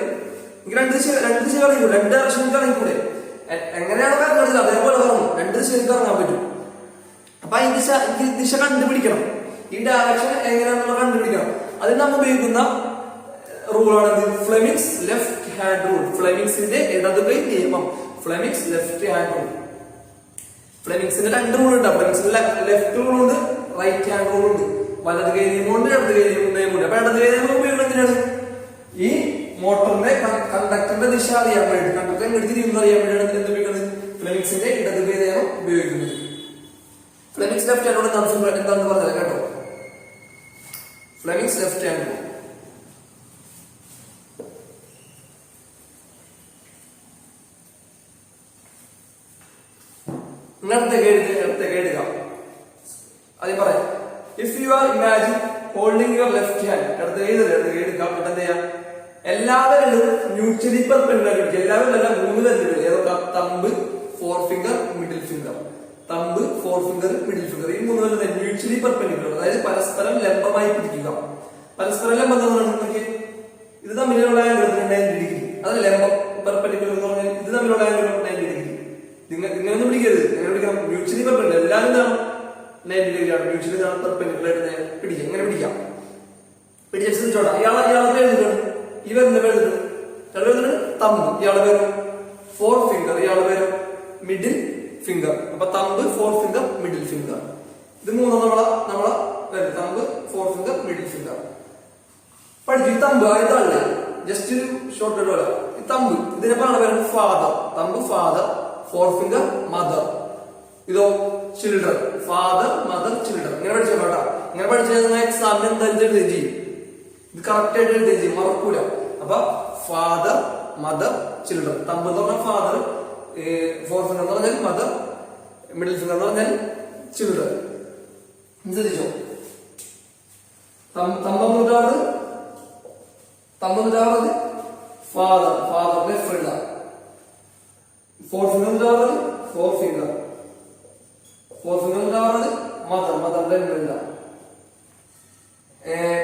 എനിക്ക് രണ്ട് ദിശ അറിയിക്കൂടെ? രണ്ട് ഡയറക്ഷൻ എനിക്ക് അറിയിക്കൂടെ? എങ്ങനെയാണ് കറങ്ങുന്നത് അതേപോലെ കറങ്ങും. രണ്ട് ദിശ എനിക്ക് ഇറങ്ങാൻ പറ്റും. അപ്പൊ ഈ ദിശ കണ്ടുപിടിക്കണം. ഈ ഡയറക്ഷൻ എങ്ങനെയാണെന്നുള്ള കണ്ടുപിടിക്കണം. അതിന് നമ്മൾ ഉപയോഗിക്കുന്ന റൂളാണ് ഫ്ലെമിങ്സ് ലെഫ്റ്റ് ഹാൻഡ് റൂൾ. ഫ്ലെമിങ്സിന്റെ ഇടതുകൈ നിയമം. Fleming's left hand rule. ഫ്ലെമിങ്സിന്റെ രണ്ട് റൂൾ ഉണ്ട്. ഫ്ലെമിങ്സിന്റെ ലെഫ്റ്റ് റൂൾ ഉണ്ട്, റൈറ്റ് ഹാൻഡ് റൂൾ ഉണ്ട്. വലത് കൈ നിയമമുണ്ട്, ഇടത് കൈ നിയമമുണ്ട്. അപ്പൊ ഇടത് കൈ നിയമം ഉപയോഗിക്കുന്നത് എന്തിനാണ്? ഈ മോട്ടറിന്റെ കണ്ടക്ടറിന്റെ ദിശ അറിയാൻ വേണ്ടി, കണ്ടക്ടർ എങ്ങോട്ട് തിരിയുമെന്ന് അറിയാൻ വേണ്ടിയാണ് എന്ത് ഉപയോഗിക്കുന്നത്? ഫ്ലെമിങ്സിന്റെ ഇടത് കൈ നിയമം ഉപയോഗിക്കുന്നത്. ഫ്ലെമിങ്സ് ലെഫ്റ്റ് ഹാൻഡ് റൂൾ എന്താണെന്ന് പറഞ്ഞത് കേട്ടോ. Fleming's left hand rule. കേടുക അത് പറയാം. If you are imagine holding your left hand, കേടുക. എല്ലാവരും മ്യൂച്വലി പെർപെൻഡിക്കുലർ പിടിക്കുക. എല്ലാവരും അല്ല, 3 വിരലുകൾ. ഏതൊക്കെ? Thumb, 4 finger, middle finger. Thumb, 4 finger, middle finger. ഈ 3 വിരലുകൾ മ്യൂച്വലി പെർപെൻഡിക്കുലർ, അതായത് പരസ്പരം ലംബമായി പിടിക്കുക. പരസ്പരം ലംബം എന്ന് പറഞ്ഞാൽ ഇത് തമ്മിലുള്ള ആംഗിൾ 90 ഡിഗ്രി. അത് ലംബം. പെർപെൻഡിക്കുലർ എന്ന് പറഞ്ഞാൽ ഇത് തമ്മിലുള്ള ആംഗിൾ 90 ഡിഗ്രി. നിങ്ങളൊന്നും പിടിക്കരുത്. എങ്ങനെ പിടിക്കണം? Mutually perpendicular. എല്ലാവരും 90 ഡിഗ്രിയാണ്. മ്യൂച്വലി ഇതാണ് പെർപെൻഡിക്കുലർ പിടിക്കാം. എങ്ങനെ പിടിക്കാം? പിടിച്ചോട്ടാ. ഇയാളെ പേര് ഈ വരുന്ന പേര് തമ്പ്. ഇയാളെ പേര് 4 ഫിംഗർ. ഇയാളെ പേര് മിഡിൽ ഫിംഗർ. അപ്പൊ തമ്പ് 4 ഫിംഗർ മിഡിൽ ഫിംഗർ. ഇത് മൂന്നും നമ്മളെ തമ്പ് 4 ഫിംഗർ മിഡിൽ ഫിംഗർ പഠിച്ചു. ഈ തമ്പ് ആയതല്ലേ ജസ്റ്റ് ഒരു ഷോർട്ട് കട്ട് പോലെ. ഈ തമ്പ് ഇതിനെ പറഞ്ഞ പേരാണ് father. Thumb father, 4 finger mother. ഇതോ ചിൽഡ്രൻ. Father mother children. ഇങ്ങനെ പഠിച്ചോ കേട്ടോ. ഇങ്ങനെ പഠിച്ചു എക്സാമിന് എന്തായാലും എഴുതുകയും ചെയ്യും. ഇത് കറക്റ്റ് ആയിട്ട് എഴുതുകയും ചെയ്യും, മറക്കൂല. അപ്പൊ ഫാദർ മദർ ചിൽഡ്രൻ. തമ്പ് എന്ന് പറഞ്ഞാൽ ഫാദർ, 4 ഫിംഗർ എന്ന് പറഞ്ഞാൽ മദർ, മിഡിൽ ഫിംഗർ എന്ന് പറഞ്ഞാൽ ചിൽഡ്രൻ. ശ്രദ്ധിച്ചോ. തമ്പെന്നിട്ടാണ് ഫാദർ. ഫാദറിന്റെ ഫ്രണ്ട്. 4 ഫിംഗർ എന്നിട്ടാണ് 4 ഫിംഗർ. 4 ഫിംഗർ എന്നിട്ടാണ് മദർ. മദറിന്റെ ഫ്രണ്ട്.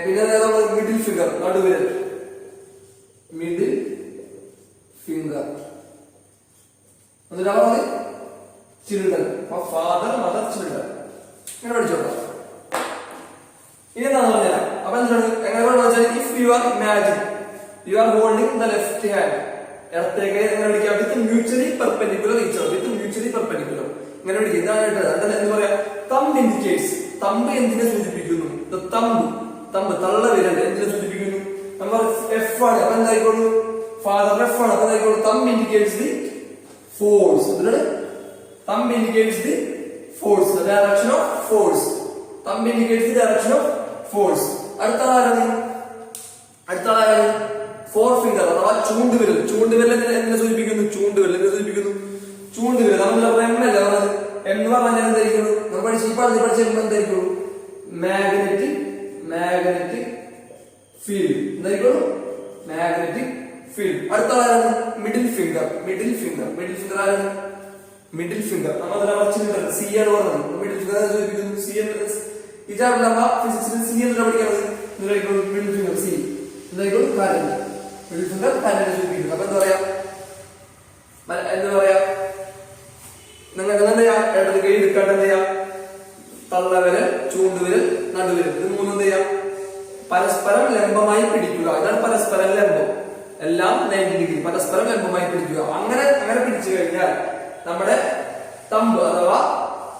പിന്നെ മിഡിൽ ഫിംഗർ, നടുവിരൽ. മിഡിൽ ഫിംഗർ എന്നിട്ടാണ് ചിൽഡ്രൻ. Father mother children. ഇങ്ങനെ പഠിച്ചോളാം. ഇനി എന്താണെന്ന് പറഞ്ഞുതരാം. അപ്പൊ എന്താണ് എങ്ങനെ വെച്ചാൽ if you are imagine you are holding the left hand, ഇടത്തേക്ക് എങ്ങനെ പിടിക്കാം? വിത്ത് മ്യൂച്വലി പെർപെൻഡിക്കുലർ ഈച്ച് അതർ. വിത്ത് മ്യൂച്വലി പെർപെൻഡിക്കുലർ ഇങ്ങനെ പിടിക്കും. ഇതാണ് എന്ത് പറയാ? Thumb indicates. തമ്പ് എന്തിനെ സൂചിപ്പിക്കുന്നു? തമ്പ് തള്ള വിരൽ എന്തിനെ സൂചിപ്പിക്കുന്നു? നമ്മൾ എഫ് ആണ്. അപ്പൊ എന്തായിക്കോളൂ? ഫാദർ എഫ് ആണ്. അപ്പൊ എന്തായിക്കോളൂ? Thumb indicates the force. Thumb indicates the force, the direction of force. Thumb indicates the direction of force. അടുത്ത ആരാണ്? 4 ഫിംഗർ അഥവാ ചൂണ്ടുവിരൽ. ചൂണ്ടുവിരൽ എന്തിനെ സൂചിപ്പിക്കുന്നു? ചൂണ്ടുവിരൽ നമ്മൾ എമ്മല്ല പറഞ്ഞത്. എന്ന് പറഞ്ഞാൽ എന്തായിരിക്കും? നമ്മൾ പഠിച്ചപ്പോൾ എന്തായിരിക്കും? Magnetic field. എന്തായിരിക്കും? Magnetic field. അടുത്ത ആരാണ്? മിഡിൽ ഫിംഗർ ആരാണ്? മിഡിൽ ഫിംഗർ നമ്മൾ ചിൽഡ്രൻ സി ആണ് പറഞ്ഞത്. മിഡിൽ ഫിംഗർ സൂചിപ്പിക്കുന്നു. സി ഇതാണ് ഫിസിക്സിൽ സി എന്ന് പഠിക്കുന്നത്. മിഡിൽ ഫിംഗർ സി എന്തായിക്കോളും? കരണ്ട്. മിഡിൽ ഫിംഗർ കരണ്ട് സൂചിപ്പിക്കുന്നു. അപ്പൊ എന്താ പറയാ? നിങ്ങൾക്ക് എന്താ ചെയ്യാ? ഇടത് കൈ എടുക്കാണ്ട് എന്ത് ചെയ്യാം? തള്ളവിരൽ, ചൂണ്ടുവിരൽ, നടുവിരൽ ഇത് മൂന്നും എന്ത് ചെയ്യാം? പരസ്പരം ലംബമായി പിടിക്കുക. ഇതാണ് പരസ്പരം ലംബം. എല്ലാം 90 ഡിഗ്രി പരസ്പരം ലംബമായി പിടിക്കുക. അങ്ങനെ പിടിച്ചു കഴിഞ്ഞാൽ നമ്മുടെ തമ്പ് അഥവാ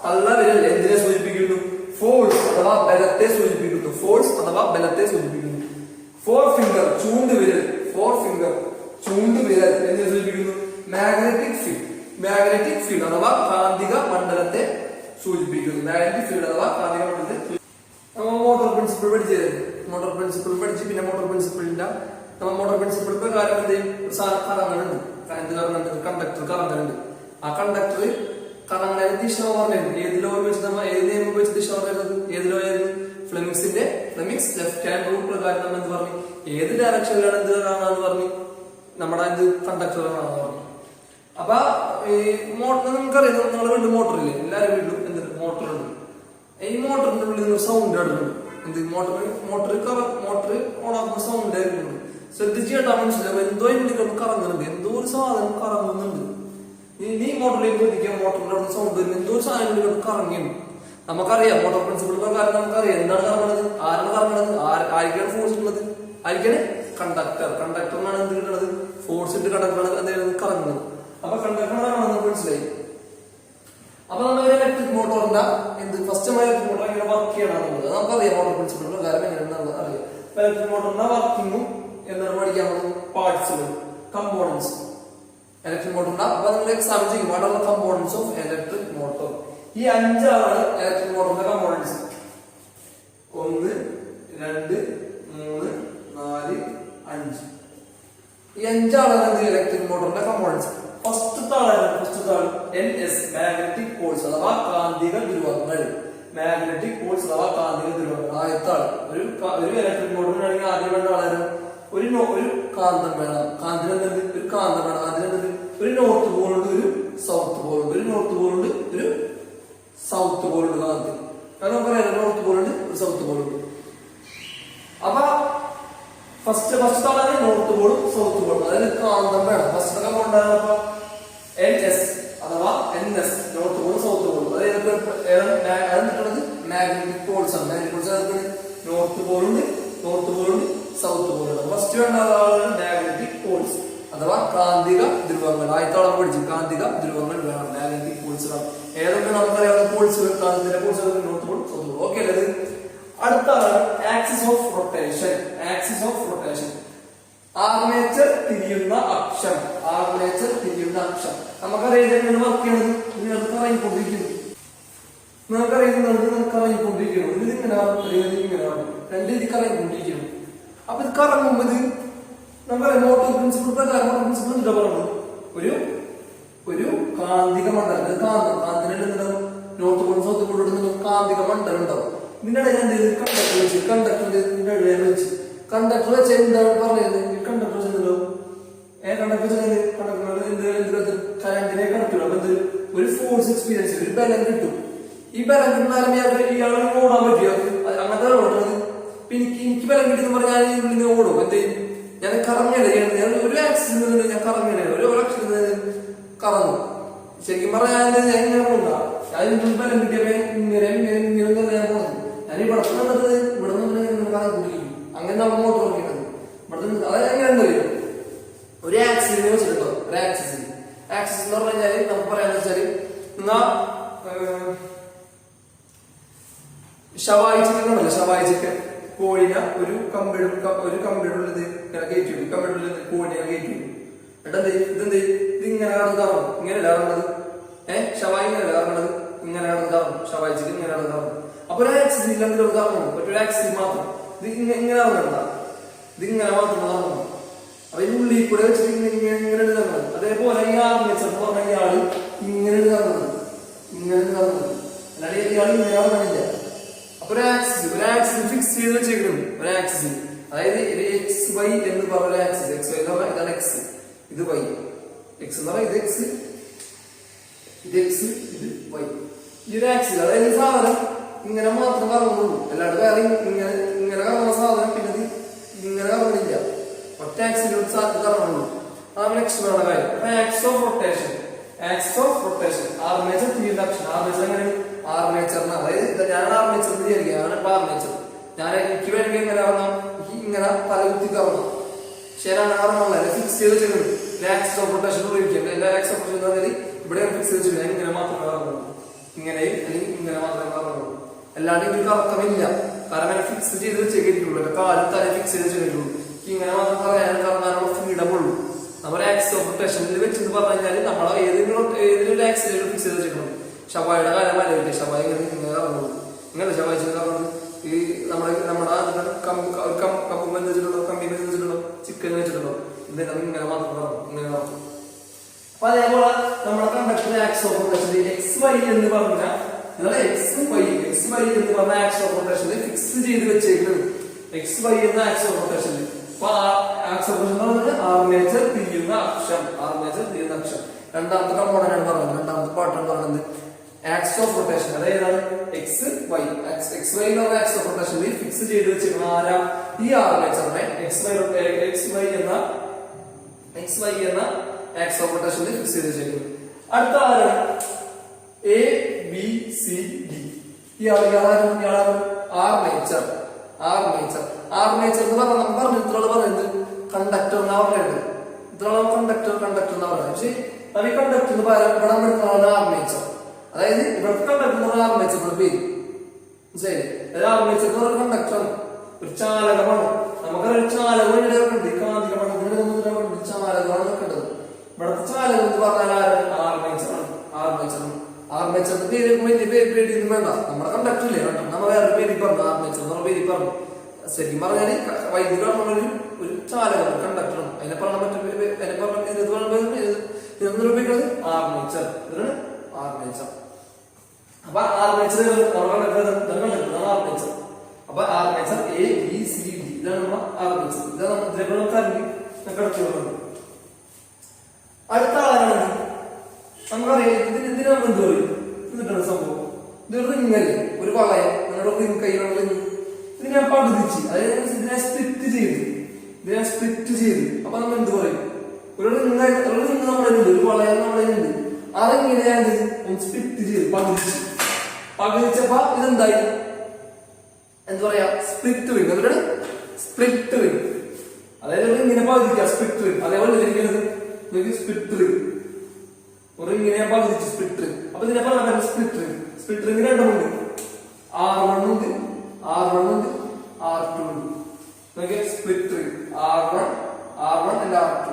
തള്ളവിരൽ എന്തിനെ സൂചിപ്പിക്കുന്നു? ഫോഴ്സ് അഥവാ ബലത്തെ സൂചിപ്പിക്കുന്നു. 4 ഫിംഗർ ചൂണ്ടുവിരൽ എന്തിനെ സൂചിപ്പിക്കുന്നു? മാഗ്നറ്റിക് ഫീൽഡ് അഥവാ കാന്തിക മണ്ഡലത്തെ സൂചിപ്പിക്കുന്നു. നമ്മൾ മോട്ടോർ പ്രിൻസിപ്പിൾ പഠിച്ച് പിന്നെ മോട്ടോർ പ്രിൻസിപ്പിളിന്റെ മോട്ടോർ പ്രിൻസിപ്പിൾ പ്രകാരം എന്ത് ചെയ്യും? കറങ്ങുന്നുണ്ട്. കണ്ടക്ടർ കറങ്ങുന്നുണ്ട്. ആ കണ്ടക്ടർ കറങ്ങുന്നതിന് ദിശ പറഞ്ഞിരുന്നു. ഏത് നിയമം ഉപയോഗിച്ച് ദിശ പറഞ്ഞിരുന്നത്? ഏത് ലോ ആയിരുന്നു? ഫ്ലെമിങ്സ് ലെഫ്റ്റ് ഹാൻഡ് റൂൾ പ്രകാരം നമ്മൾ എന്ത് പറഞ്ഞു? ഏത് ഡയറക്ഷനിലാണ് എന്ത് കാണാന്ന് പറഞ്ഞു? നമ്മുടെ കണ്ടക്ടർ കാണാന്ന് പറഞ്ഞു. അപ്പൊ ഈ മോട്ടർ നിങ്ങൾക്കറിയാം, നിങ്ങളുടെ വീട്ടിൽ മോട്ടറില്ലേ? എല്ലാവരും വീട്ടിലും എന്ത് മോട്ടറുണ്ട്. ഈ മോട്ടറിന്റെ ഉള്ളിൽ നിന്ന് സൗണ്ട് എടുക്കുന്നുണ്ട്. എന്ത് മോട്ടർ ഓണാക്കുന്ന സൗണ്ട് ആയിരിക്കുന്നുണ്ട്. ശ്രദ്ധിച്ച് കേട്ടാ മനസ്സിലാവും. എന്തോ ഉള്ളിൽ കറങ്ങുന്നുണ്ട്. എന്തോ ഒരു സാധനം കറങ്ങുന്നുണ്ട്. ഇനി മോട്ടറിലേക്ക് ശ്രദ്ധിക്കാം. മോട്ടറിന്റെ സൗണ്ട് വരുന്നത് എന്തോ ഒരു സാധനം ഉള്ളിൽ കറങ്ങിയാണ്. നമുക്കറിയാം മോട്ടോർ പ്രിൻസിപ്പിൾ പ്രകാരം നമുക്കറിയാം എന്താണ് കറങ്ങുന്നത്, ആരാണ് കറങ്ങുന്നത്, ആർക്കാണ് ഫോഴ്സ് ഉള്ളത്? ആർക്കാണ്? കണ്ടക്ടറിനാണ് എന്ത് കിട്ടുന്നത്? ഫോഴ്സ് ഇട്ട് കണ്ടക്ടറാണ് എന്ത് കറങ്ങുന്നത്. അപ്പൊ കണ്ടക്ടറാണ് നമുക്ക് മനസ്സിലായി. അപ്പൊ നമ്മൾ ഇലക്ട്രിക് മോട്ടോറിന്റെ ഫസ്റ്റ് ഇലക്ട്രിക് മോട്ടോർ എങ്ങനെ വർക്ക് ചെയ്യണമെന്നുള്ളത് നമുക്കറിയാം. മോട്ടോർ പ്രിൻസിപ്പിൾ പ്രകാരം എങ്ങനെയാണെന്ന് അറിയാം. ഇലക്ട്രിക് മോട്ടോറിന്റെ വർക്കിങ്ങും എന്താണ് പഠിക്കാൻ പോകുന്നത്? പാർട്സുകൾ, കമ്പോണൻസ്. ഇലക്ട്രിക് മോട്ടോറിന്റെ അപ്പൊ നിങ്ങൾ എക്സാം ചെയ്യും. What are the components of electric motor? ഈ 5 ഇലക്ട്രിക് മോട്ടോറിന്റെ കമ്പോണൻസ്. 1 2 3 4 5. ഈ 5 ഇലക്ട്രിക് മോട്ടോറിന്റെ കമ്പോണൻസ്. ഫസ്റ്റ് താൾ NS മാഗ്നറ്റിക് പോൾസ് അഥവാ കാന്തിക ധ്രുവങ്ങൾ. ആദ്യത്താൾ ഒരു ഇലക്ട്രിക് മോട്ടോറിനാണെങ്കിൽ ആദ്യം വേണ്ട ആളാണ് ഒരു കാന്തം വേണം. ഒരു കാന്തം വേണം. അതിനെന്ത്? ഒരു നോർത്ത് പോളുണ്ട്, ഒരു സൗത്ത് പോളുണ്ട്. ഒരു സൗത്ത് പോളുണ്ട് കാന്തത്തിൽ. അത് നമുക്കറിയാം. നോർത്ത് പോളുണ്ട്, ഒരു സൗത്ത് പോളുണ്ട്. അപ്പൊ ഫസ്റ്റ് താളാണ് നോർത്ത് പോളും സൗത്ത് പോളും. അതിന് കാന്തം വേണം. ഫസ്റ്റ് കമ്പോണ്ടാകുമ്പോ NS അഥവാ NS നോർത്ത് പോളും സൗത്ത് പോളും. അതായത് മാഗ്നറ്റിക് പോൾസ് ആണ്. മാഗ്നറ്റിക് പോൾസ് നോർത്ത് പോളുണ്ട്, സൗത്ത് പോളുണ്ട്. ഫസ്റ്റ് വേണ്ടതാണ് മാഗ്നറ്റിക് പോൾസ് അഥവാ കാന്തിക ധ്രുവങ്ങൾ. ആയത്തോളം പഠിച്ചു കാന്തിക ധ്രുവങ്ങൾ വേണം, മാഗ്നറ്റിക് പോൾസ് വേണം. ഏതൊക്കെ നമുക്കറിയാവുന്ന പോൾസുകൾ, കാന്തിക പോൾസുകൾ north pole, south pole. Okay അല്ലേ? അടുത്താണ് axis of rotation. Axis of rotation armature തിരിയുന്ന അക്ഷം. ആർമേച്ചർ തിരിയുന്ന അക്ഷം നമുക്കറിയാം എങ്ങനെ വർക്ക് ചെയ്യണത്. നിങ്ങൾക്ക് കറങ്ങിക്കൊണ്ടിരിക്കുന്നു, കറങ്ങിക്കൊണ്ടിരിക്കുന്നു. ഇതിങ്ങനെ രണ്ട് രീതി കറങ്ങിക്കൊണ്ടിരിക്കുന്നു. അപ്പൊ ഇത് കറങ്ങുമ്പോ ഇത് നമുക്കറിയാം മോട്ടോർ പ്രിൻസിപ്പിൾ പ്രകാരം, മോട്ടോർ പ്രിൻസിപ്പിൾ എന്താ പറയുന്നത്? ഒരു കാന്തിക മണ്ഡലം, കാന്തിനുണ്ടാവും. നോർത്ത് പോളും സൗത്ത് പോളും ഇടുന്ന കാന്തിക മണ്ഡലം ഉണ്ടാവും. ഇതിന്റെ ഇടയിൽ എന്ത് ചെയ്ത് കണ്ടക്ടർ വെച്ച്, കണ്ടക്ടർ വെച്ച് എന്താണ് പറയുന്നത്? കണ്ടക്ടർ വെച്ചല്ലോ കറണ്ടിനെ കണക്ട്. അപ്പൊ എന്ത് ഒരു ഫോഴ്സ് എക്സ്പീരിയൻസ്, ഒരു ബലം കിട്ടും. ഈ ബലം കിട്ടുന്നാലും ഇയാൾ ഓടാൻ പറ്റിയോ? അങ്ങനത്തെ ഓടുന്നത്. എനിക്ക് ബലം കിട്ടുന്ന പറഞ്ഞാൽ ഞാൻ ഓടും. എന്ത് ചെയ്യും? ഞാൻ കറങ്ങല്ലേ, ഞാൻ ഒരു ആക്സിഡന്റ് ഞാൻ കറങ്ങല്ലേ, ഒരു ആക്സിഡന്റ് കറങ്ങും. ശരിക്കും പറഞ്ഞാൽ ഞാൻ ഇങ്ങനെ പോകാം. ഞാൻ ബലം കിട്ടിയപ്പോ ഇങ്ങനെ ഞാൻ പോകുന്നത്. ഞാൻ ഇവിടെ വന്നിട്ട് ഇവിടെ നിന്ന് കറങ്ങി കുടിക്കും. അങ്ങനെ നമ്മൾ മോട്ടോർ നോക്കിയിട്ടത് ഇവിടെ അത് എങ്ങനെ വരും? ഒരു ആക്സിസിനെ വെച്ചിട്ടുണ്ടോ? ഒരു ആക്സിസ് എന്ന് പറഞ്ഞു കഴിഞ്ഞാല് നമുക്ക് പറയാന്ന് വെച്ചാല് എന്നാ ഷവായി ചിക്കൻ ഉണ്ടല്ലോ, ഷവായി ചിക്കൻ കോഴിനെ ഒരു കമ്പിടുള്ളത് ഇങ്ങനെ കയറ്റി വരും. കമ്പിടുള്ളത് കോഴിനെ കയറ്റി വരും. എന്നിട്ട് ഇതെന്ത് ഇതിങ്ങനെ കറങ്ങും. ഇങ്ങനെയല്ല കറങ്ങുന്നത്. ഷവായി ഇങ്ങനെയല്ല കറങ്ങുന്നത്, ഇങ്ങനെ കറങ്ങും. ഷവായി ചിക്കൻ ഇങ്ങനെ കറങ്ങും. അപ്പൊ ഒരു ആക്സിസ് ഇല്ലെങ്കിൽ ഒരു കറങ്ങും, ഒരു ആക്സിസ് മാത്രം. ഇത് ഇങ്ങനെ ഇറങ്ങണ്ട, ഇതിങ്ങനെ മാത്രം ഇറങ്ങണം. അപ്പൊ ഇതിനുള്ളിൽ കൂടെ വെച്ചിട്ട് ഇങ്ങനെ ഇറങ്ങുന്നത്. അതേപോലെ ഈ ആർമേച്ചർ എന്ന് പറഞ്ഞ ഇയാള് ഇങ്ങനെ ഇറങ്ങുന്നത്, അല്ലാതെ ഇയാൾ ഇങ്ങനെ ഇറങ്ങണില്ല. അപ്പൊ ഒരു ആക്സിസ് ഫിക്സ് ചെയ്ത് വെച്ചേക്കണം. ഒരു ആക്സിസ്, അതായത് എക്സ് വൈ എന്ന് പറഞ്ഞ ആക്സിസ്. എക്സ് വൈ എന്ന് പറഞ്ഞാൽ ഇതാണ് എക്സ്, ഇത് വൈ. എക്സ് എന്ന് പറഞ്ഞാൽ ഇത് എക്സ്, ഇത് വൈ. ഈ ഒരു ആക്സിസ്, അതായത് സാധനം ഇങ്ങനെ മാത്രം കറങ്ങുള്ളൂ, അല്ലാണ്ട് വേറെ ഇങ്ങനെ കറങ്ങുന്ന സാധനം പിന്നെ ഇത് ഇങ്ങനെ കറങ്ങുന്നില്ല. ഒറ്റ ആക്സിലോട്ട് കറങ്ങുള്ളൂ. അതാണ് നെക്സ്റ്റ് വേണ്ട കാര്യം. Axis of rotation. Axis of rotation armature തിരിയുന്ന അക്ഷം. ആർമേച്ചർ എങ്ങനെ? ആർമേച്ചറിന്, അതായത് ഞാൻ ആർമേച്ചർ വിചാരിക്കുക, ആർമേച്ചർ ഞാൻ എനിക്ക് വേണ്ടി എങ്ങനെ കറങ്ങാം? ഇങ്ങനെ തലകുത്തി കറങ്ങാം. ശരിയാണ്, കറങ്ങാൻ ഫിക്സ് ചെയ്ത് വെച്ചിട്ടുണ്ട്. ആക്സിസ് ഓഫ് റൊട്ടേഷൻ ഉപയോഗിക്കാം. എല്ലാ ആക്സിസ് ഓഫ് റൊട്ടേഷൻ പറഞ്ഞാൽ ഇവിടെ ഫിക്സ് ചെയ്ത് വെച്ചിട്ടുണ്ട്. ഇങ്ങനെ മാത്രമേ കറങ്ങുള്ളൂ, ഇങ്ങനെയും അല്ലെങ്കിൽ ഇങ്ങനെ മാത്രമേ കറങ്ങുള്ളൂ. അല്ലാണ്ട് ഇതിൽ കറക്കമില്ല. കാരണം ഫിക്സ് ചെയ്ത് വെച്ചേക്കിട്ടുള്ളൂ, കാല് തല ഫിക്സ് ചെയ്ത് വെച്ചിട്ടുള്ളൂ. ഇങ്ങനെ മാത്രം കറങ്ങാനുള്ള ഫ്രീഡം ഉള്ളൂ. നമ്മുടെ ആക്സിസ് ഓഫ് റൊട്ടേഷനിൽ വെച്ചെന്ന് പറഞ്ഞു കഴിഞ്ഞാൽ നമ്മളെ ഏതൊരു ആക്സിലും ഫിക്സ് ചെയ്ത് വെച്ചിട്ടുണ്ട്. ഷവായുടെ കാലം വരവില്ല, ഷവായി ഇങ്ങനെ കറങ്ങുള്ളൂ. ഇങ്ങനെ ഷവായി കറങ്ങുന്നത് ഈ നമ്മുടെ കമ്പ് വെച്ചിട്ടുണ്ടോ, കമ്പി വെച്ചിട്ടുണ്ടോ, ചിക്കൻ വെച്ചിട്ടുണ്ടോ, ഇതിനെ ഇങ്ങനെ മാത്രം കറങ്ങും, ഇങ്ങനെ കറങ്ങും. അപ്പൊ അതേപോലെ നമ്മുടെ conductor axis of rotation X Y എന്ന് പറഞ്ഞാൽ എക്സ് വൈ എന്ന് പറഞ്ഞ ആക്സിസ് ഓഫ് റൊട്ടേഷനിൽ ഫിക്സ് ചെയ്ത് വെച്ചേക്കുന്നത്. എക്സ് വൈ എന്ന ആക്സിസ് ഓഫ് റൊട്ടേഷനിൽ ആക്സിസ് ഓഫ് റൊട്ടേഷൻ ആർമേച്ചർ തിരിയുന്ന അക്ഷം. രണ്ടാമത്തെ കമ്പോണന്റ് ആണ് പറയുന്നത്, രണ്ടാമത്തെ പാർട്ടാണ് പറയുന്നത് ആക്സിസ് ഓഫ് റൊട്ടേഷൻ. അതായത് എക്സ് വൈ എന്ന് പറഞ്ഞ ആക്സിസ് ഓഫ് റൊട്ടേഷനിൽ ഫിക്സ് ചെയ്ത് വെച്ചിരിക്കുന്ന ആരാ? ഈ ആർമേച്ചറിനെ എക്സ് വൈ എന്ന ആക്സിസ് ഓഫ് റൊട്ടേഷനിൽ ഫിക്സ് ചെയ്ത് വെച്ചിരിക്കുന്നത്. അടുത്ത ആരാണ്? A B C D. Armature എന്ന് പറഞ്ഞാൽ നമ്മൾ പറഞ്ഞു ഇത്രോളം പറയുന്നത് കണ്ടക്ടർ എന്നാ പറയുന്നത്. ഇത്രോളം കണ്ടക്ടർ എന്നാ പറയുന്നത്. പക്ഷെ ഈ കണ്ടക്ടർ എന്ന് പറയാൻ ഇവിടെ എടുക്കുന്നതാണ് ആർമേച്ചർ. അതായത് ഇവിടുത്തെ കണ്ടക്ടർ എന്ന് പറഞ്ഞ ആർമേച്ചറിന്റെ പേര് മനസ്സിലായി. അതായത് ആർമേച്ചർ എന്ന് പറഞ്ഞ കണ്ടക്ടർ ഒരു ചാലകമാണ്. നമുക്കറിയാം ചാലകം ഉണ്ട്, കാന്തിക മണ്ഡലത്തിൽ ചാലകമാണ് വെക്കേണ്ടത്. ഇവിടുത്തെ ചാലകം എന്ന് പറഞ്ഞാൽ ആർമേച്ചറാണ്. ആർമേച്ചറിന്റെ പേര് വലിയ പേടിയൊന്നും വേണ്ട. നമ്മുടെ കണ്ടക്ടർ ഇല്ലേ കണ്ടോ, നമ്മൾ വേറെ പേര് പറഞ്ഞു, ആർമേച്ചർ എന്ന് പറഞ്ഞ പേര് പറഞ്ഞു. ശരിക്കും പറഞ്ഞാല് വൈദ്യുതി ഒരു ചാലകം, കണ്ടക്ടറാണ്. അതിനെ പറഞ്ഞ ഉപയോഗിക്കുന്നത് ആർമേച്ചർ. അപ്പൊ ആർമേച്ചർ ആർമേച്ചർ. അപ്പൊ armature A B C D ഇതാണ് നമ്മുടെ ആർമേച്ചർ. ഇതാണ് കടച്ചുകൊണ്ടുള്ളത്. അടുത്ത ആളാണ് നമുക്കറിയാം. ഇതിന് എന്ത് പറയും? എന്നിട്ടാണ് സംഭവം. ഇതൊരു റിങ്ങല്ലേ, ഒരു വളയം, നിങ്ങളുടെ റിങ് കയ്യിലുള്ള റിങ്. ഇത് ഞാൻ പകുതിച്ച്, അതായത് ഇതിനെ സ്പ്ലിറ്റ് ചെയ്ത് അപ്പൊ നമ്മൾ എന്ത് പറയും? ഒരു റിങ് നമ്മുടെ ഉണ്ട്, ഒരു വളയം നമ്മുടെ ഉണ്ട്. അതെങ്ങനെയാണ് സ്പ്ലിറ്റ് ചെയ്ത് പകുതിച്ച് പകുതിച്ചപ്പോ ഇതെന്തായി, എന്താ പറയാ, സ്പ്ലിറ്റ് റിംഗ്. എന്നിട്ടാണ് സ്പ്ലിറ്റ് റിംഗ്. അതായത് ഇങ്ങനെ പകുതിക്കുക, സ്പ്ലിറ്റ് റിംഗ്. അതേപോലെ ഇരിക്കുന്നത് സ്പ്ലിറ്റ് റിംഗ്. ഒരു ഇങ്ങനെ പകുതിച്ച് സ്പ്ലിറ്റ് റിംഗ്. അപ്പൊ ഇതിനെ പറഞ്ഞ സ്പ്ലിറ്റ് റിംഗ്. സ്പ്ലിറ്റ് റിംഗ് രണ്ടുമുണ്ട്, R1 ഉണ്ട്, R1 ഉണ്ട്, R2 ഉണ്ട്. Split ring R1 and R2.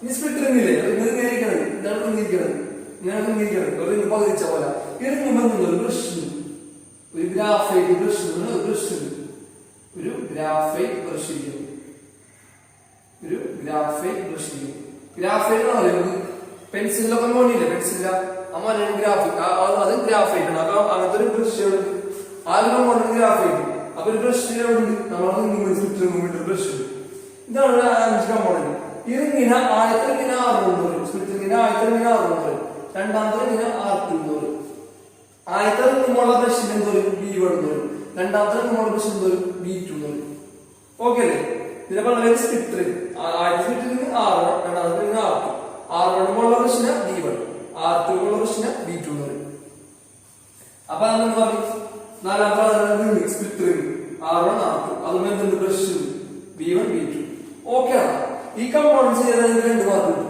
ഇനി സ്പ്ലിറ്റ് റിംഗ് ഇല്ലേ, ഇങ്ങനെ ഇരിക്കണത്, ഇതാണ് ഇരിക്കുന്നത്, ഇങ്ങനെ ഇരിക്കുന്നത്. ഒരു റിംഗ് പകുതിച്ച പോലെ ഇറങ്ങുമ്പോൾ ഒരു ബ്രഷ്, ഒരു ഗ്രാഫൈറ്റ് ബ്രഷ്, ഒരു ബ്രഷ്, ഒരു ഗ്രാഫൈറ്റ് ബ്രഷ് ഇരിക്കുന്നു, ഒരു ഗ്രാഫൈറ്റ് ബ്രഷ് ഇരിക്കുന്നു. ഗ്രാഫൈറ്റ് എന്ന് പറയുന്നത് പെൻസിലൊക്കെ മോണിയില്ലേ, പെൻസില അമ്മ ഗ്രാഫിക്, അത് ഗ്രാഫൈറ്റ് ആണ്. അപ്പൊ അങ്ങനത്തെ ഒരു ബ്രഷ് ആദ്യം മോഡൽ ഗ്രാഫൈറ്റ്. അപ്പൊ ഒരു ബ്രഷ് നമ്മളെ ബ്രഷ്. ഇതാണ് 5 കമ്പോണന്റ്. ഇതിങ്ങനെ ആദ്യത്തെ ഇങ്ങനെ R1 വരും, സ്പ്ലിറ്റ് ഇങ്ങനെ ആദ്യത്തെ ഇങ്ങനെ R1 വരും, രണ്ടാമത്തെ ഇങ്ങനെ R2 വരും. ആദ്യത്തെ നിങ്ങളുള്ള ബ്രഷിന് എന്തോരും B1 വരും, രണ്ടാമത്തെ നിങ്ങളുള്ള ബ്രഷ് എന്തോരും B2 വരും. ഓക്കെ അല്ലേ? ഇതിനെ പറഞ്ഞ സ്പ്ലിറ്റ് റിംഗ്. ആദ്യത്തെ സ്പ്ലിറ്റ് റിംഗ് R1, രണ്ടാമത്തെ റിംഗ് R2. R1 ഉള്ള ബ്രഷിന് B1, R2 ഉള്ള ബ്രഷിന് B2 വരും. അപ്പൊ അതെന്ന് പറഞ്ഞു നാലാമത്തെ സ്പ്ലിറ്റ് റിംഗ് R1 R2. അതും എന്തുണ്ട്, ബ്രഷ് B1 B2. ഓക്കെ ആണ്. ഈ കമ്പോണൻസ് ചെയ്താൽ 2 മാർക്ക് കിട്ടും.